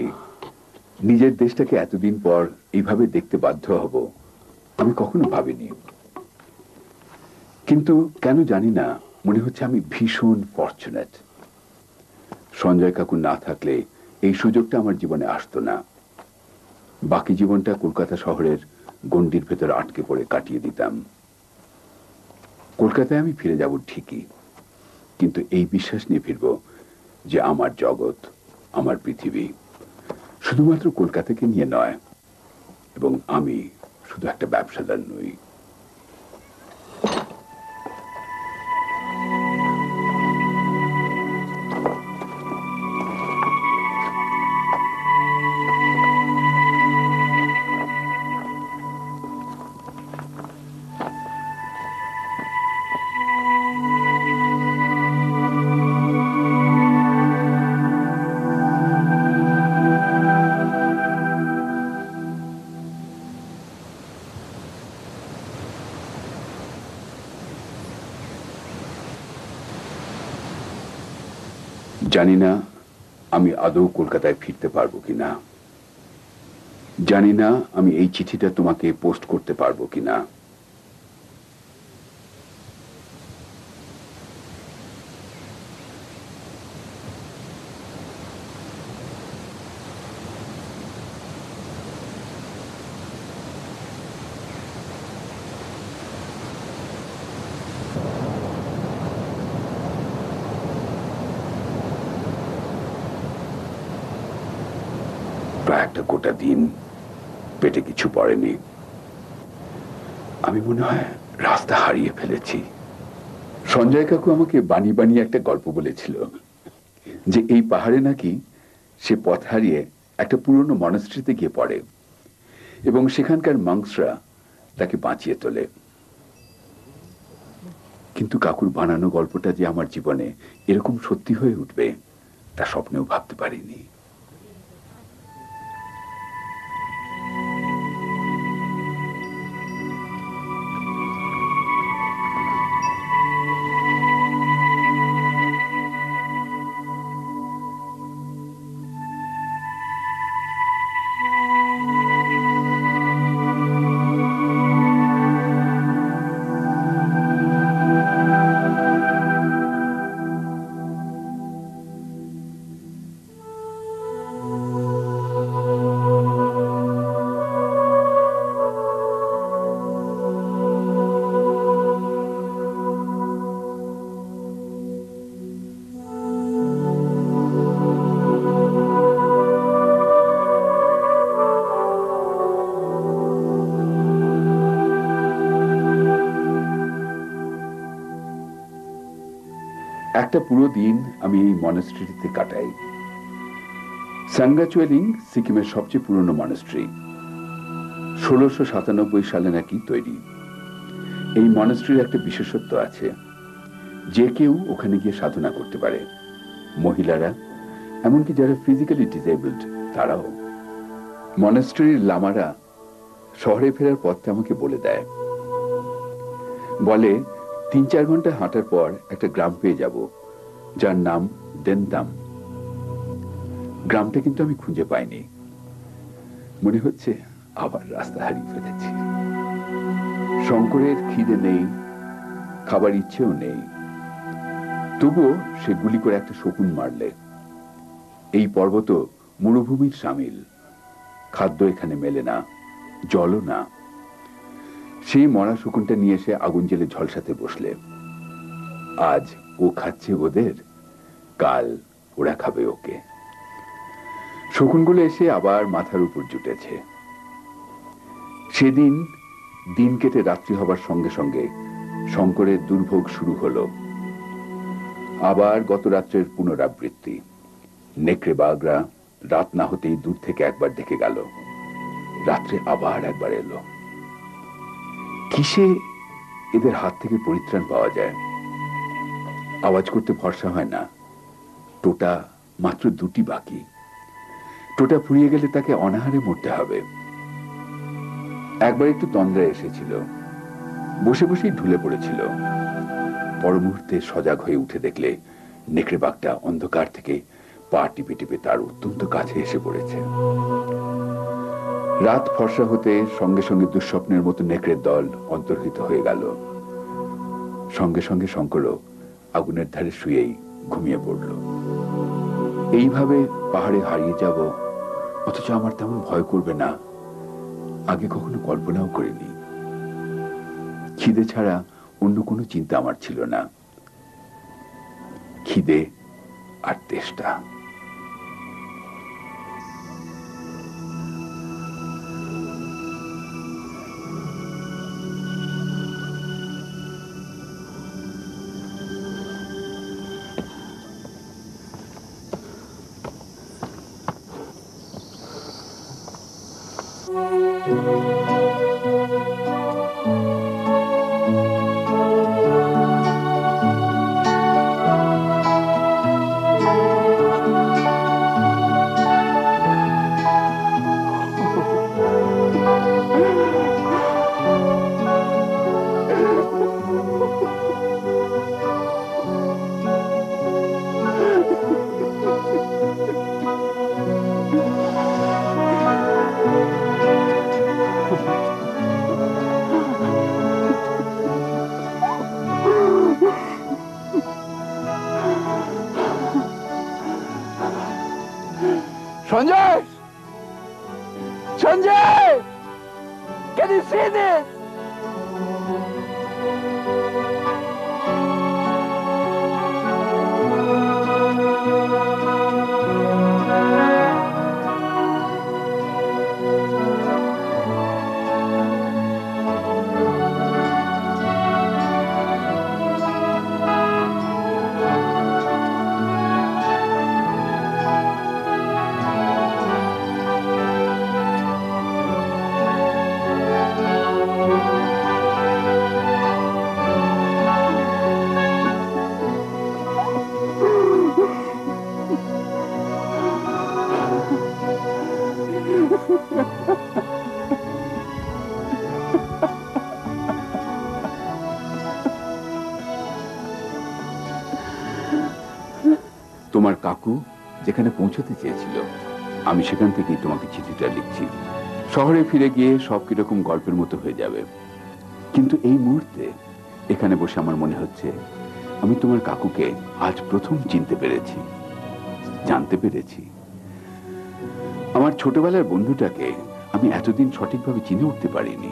নিজের দেশটাকে এতদিন পর এইভাবে দেখতে বাধ্য হব আমি কখনো ভাবিনি। কিন্তু কেন জানি না, মনে হচ্ছে আমি ভীষণ ফরচুনেট। সঞ্জয় কাকু না থাকলে এই সুযোগটা আমার জীবনে আসতো না। বাকি জীবনটা কলকাতা শহরের গণ্ডির ভেতর আটকে পড়ে কাটিয়ে দিতাম। কলকাতায় আমি ফিরে যাব ঠিকই, কিন্তু এই বিশ্বাস নিয়ে ফিরব যে আমার জগৎ, আমার পৃথিবী শুধুমাত্র কলকাতাকে নিয়ে নয়, এবং আমি শুধু একটা ব্যবসাদার নই। জানি না আমি আদৌ কলকাতায় ফিরতে পারবো কিনা, জানি না আমি এই চিঠিটা তোমাকে পোস্ট করতে পারবো কিনা। প্রায় একটা গোটা দিন পেটে কিছু পড়েনি। আমি মনে হয় রাস্তা হারিয়ে ফেলেছি। সঞ্জয় কাকু আমাকে বানিয়ে বানিয়ে একটা গল্প বলেছিল যে এই পাহাড়ে নাকি সে পথ হারিয়ে একটা পুরনো মনাস্ট্রিতে গিয়ে পড়ে এবং সেখানকার মঙ্কসরা তাকে বাঁচিয়ে তোলে। কিন্তু কাকুর বানানো গল্পটা যে আমার জীবনে এরকম সত্যি হয়ে উঠবে তা স্বপ্নেও ভাবতে পারিনি। একটা পুরো দিন আমি এই মনাস্ট্রিতে কাটাই। সাঙ্গাচুয়েলিং সিকিমের সবচেয়ে পুরনো মনাস্ট্রি, 1697 সালে নাকি তৈরি। এই মনাস্ট্রির একটা বিশেষত্ব আছে, যে কেউ ওখানে গিয়ে সাধনা করতে পারে, মহিলারা, এমনকি যারা ফিজিক্যালি ডিসেবলড তারাও। মনাস্ট্রির লামারা শহরে ফেরার পথটা আমাকে বলে দেয়, বলে 3-4 ঘন্টা হাঁটার পর একটা গ্রাম পেয়ে যাব যার নাম দেনতাম। গ্রামটা কিন্তু আমি খুঁজে পাইনি। মনে হচ্ছে আবার রাস্তা হারিয়ে ফেলেছি। শঙ্করের খিদে নেই, খাবার ইচ্ছেও নেই, তবুও সে গুলি করে একটা শকুন মারলে। এই পর্বত মরুভূমির সামিল, খাদ্য এখানে মেলে না, জলও না। সেই মরা শকুনটা নিয়ে এসে আগুন জেলে ঝলসাতে বসলে, আজ ও খাচ্ছে ওদের, কাল ওরা খাবে ওকে। শকুনগুলো এসে আবার মাথার উপর জুটেছে। সেদিন দিন কেটে রাত্রি হবার সঙ্গে সঙ্গে শঙ্করের দুর্ভোগ শুরু হলো। আবার গত রাত্রের পুনরাবৃত্তি। নেকড়ে বাঘরা রাত না হতেই দূর থেকে একবার দেখে গেল, রাত্রে আবার একবার এলো। কিসে এদের হাত থেকে পরিত্রাণ পাওয়া যায়? আওয়াজ করতে ভরসা হয় না। টোটা মাত্র 2টি বাকি। টোটা ফুরিয়ে গেলে তাকে অনাহারে মরতে হবে। একবার একটু তন্দ্রা এসেছিল, বসে বসেই ঢুলে পড়েছিল। পর মুহূর্তে সজাগ হয়ে উঠে দেখলে নেকড়ে বাঘটা অন্ধকার থেকে পা টিপে টিপে তার অত্যন্ত কাছে এসে পড়েছে। রাত ফর্সা হতে সঙ্গে সঙ্গে দুঃস্বপ্নের মতো নেকড়ের দল অন্তর্হিত হয়ে গেল। সঙ্গে সঙ্গে শঙ্করও আগুনের ধারে শুয়েই ঘুমিয়ে পড়ল। এইভাবে পাহাড়ে হারিয়ে যাব, অথচ আমার তেমন ভয় করবে না, আগে কখনো কল্পনাও করিনি। খিদে ছাড়া অন্য কোনো চিন্তা আমার ছিল না, খিদে আর তেষ্টা। Sanjay! Sanjay! Can you see this? তোমার কাকু যেখানে পৌঁছতে চেয়েছিল, আমি সেখান থেকেই তোমাকে চিঠিটা লিখছি। শহরে ফিরে গিয়ে সব কিরকম গল্পের মতো হয়ে যাবে, কিন্তু এই মুহূর্তে এখানে বসে আমার মনে হচ্ছে আমি তোমার কাকুকে আজ প্রথম চিনতে পেরেছি, জানতে পেরেছি। আমার ছোটবেলার বন্ধুটাকে আমি এতদিন সঠিকভাবে চিনে উঠতে পারিনি।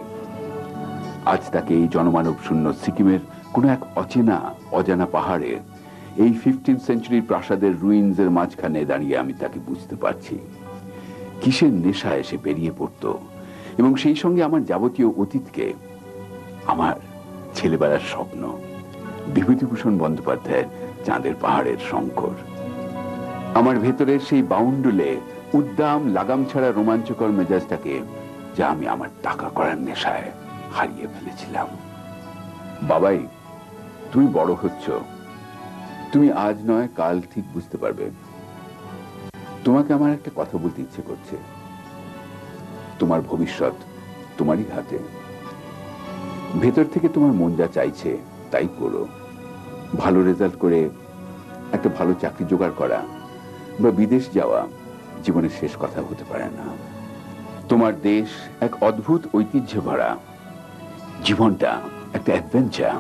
আজ তাকে এই জনমানব শূন্য সিকিমের কোন এক অচেনা অজানা পাহাড়ে, এই 15th সেঞ্চুরির প্রাসাদের রুইন্সের মাঝখানে দাঁড়িয়ে আমি তাকে বুঝতে পারছি। কিসের নেশা এসে বেরিয়ে পড়ত, এবং সেই সঙ্গে আমার যাবতীয় অতীতকে, আমার ছেলেবেলার স্বপ্ন, বিভূতিভূষণ বন্দ্যোপাধ্যায়ের চাঁদের পাহাড়ের শঙ্কর, আমার ভেতরের সেই বাউন্ডুলে উদ্দাম লাগাম ছাড়া রোমাঞ্চকর মেজাজটাকে, যা আমি আমার টাকা করার নেশায় হারিয়ে ফেলেছিলাম। বাবাই, তুমি বড় হচ্ছ, তুমি আজ নয় কাল ঠিক বুঝতে পারবে। তোমাকে আমার একটা কথা বলতে ইচ্ছে করছে। তোমার ভবিষ্যৎ তোমারই হাতে। ভেতর থেকে তোমার মন যা চাইছে তাই করো। ভালো রেজাল্ট করে একটা ভালো চাকরি জোগাড় করা বা বিদেশ যাওয়া জীবনের শেষ কথা হতে পারে না। তোমার দেশ এক অদ্ভুত ঐতিহ্য ভরা, জীবনটা একটা অ্যাডভেঞ্চার।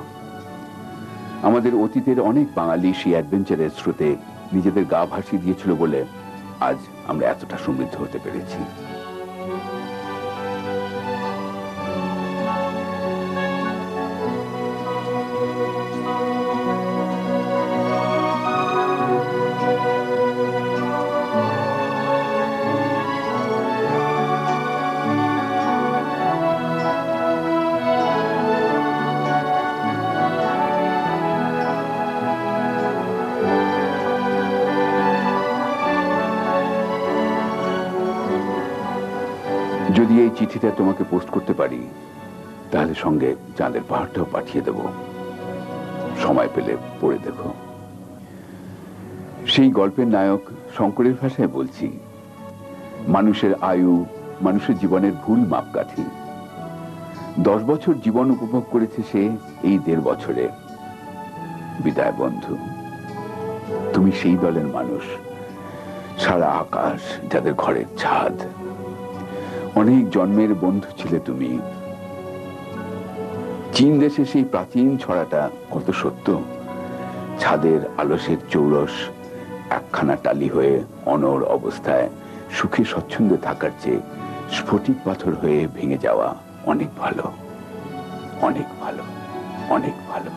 আমাদের অতীতের অনেক বাঙালি সেই অ্যাডভেঞ্চারের স্রোতে নিজেদের গা ভাসিয়ে দিয়েছিল বলে আজ আমরা এতটা সমৃদ্ধ হতে পেরেছি। যদি এই চিঠিটা তোমাকে পোস্ট করতে পারি, তাহলে সঙ্গে চাঁদের পাহাড়টাও পাঠিয়ে দেব। সময় পেলে পড়ে দেখো। সেই গল্পের নায়ক শঙ্করের ভাষায় বলছি, মানুষের আয়ু মানুষের জীবনের ভুল মাপকাঠি। 10 বছর জীবন উপভোগ করেছে সে এই 1.5 বছরে। বিদায় বন্ধু, তুমি সেই দলের মানুষ সারা আকাশ যাদের ঘরের ছাদ। অনেক জন্মের বন্ধু ছিলে তুমি। চীন দেশে সেই প্রাচীন ছড়াটা কত সত্য। ছাদের আলসের চৌরস একখানা টালি হয়ে অনড় অবস্থায় সুখে স্বচ্ছন্দে থাকার চেয়ে স্ফটিক পাথর হয়ে ভেঙে যাওয়া অনেক ভালো, অনেক ভালো, অনেক ভালো।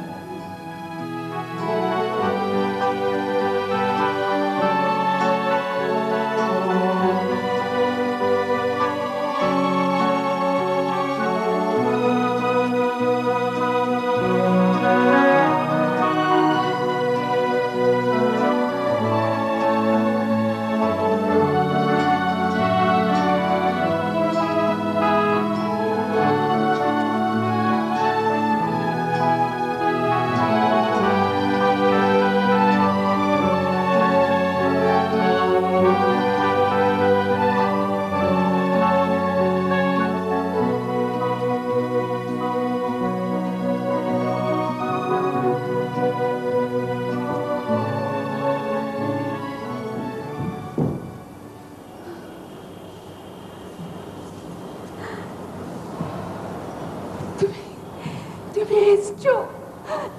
তুমি এসছো,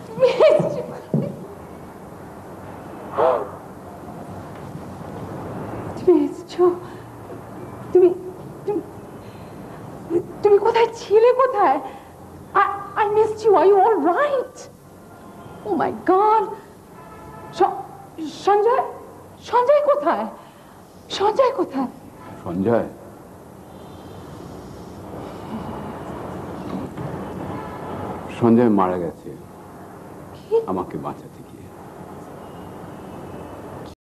তুমি এসছো। তুমি এসছো, তুমি তুমি কোথায় ছিলে? কোথায়? I missed you. Are you all right? Oh my God. Sanjay, Sanjay কোথায়? সঞ্জয় কোথায়? সঞ্জয়, সঞ্জয় মারা গেছে আমাকে বাঁচাতে।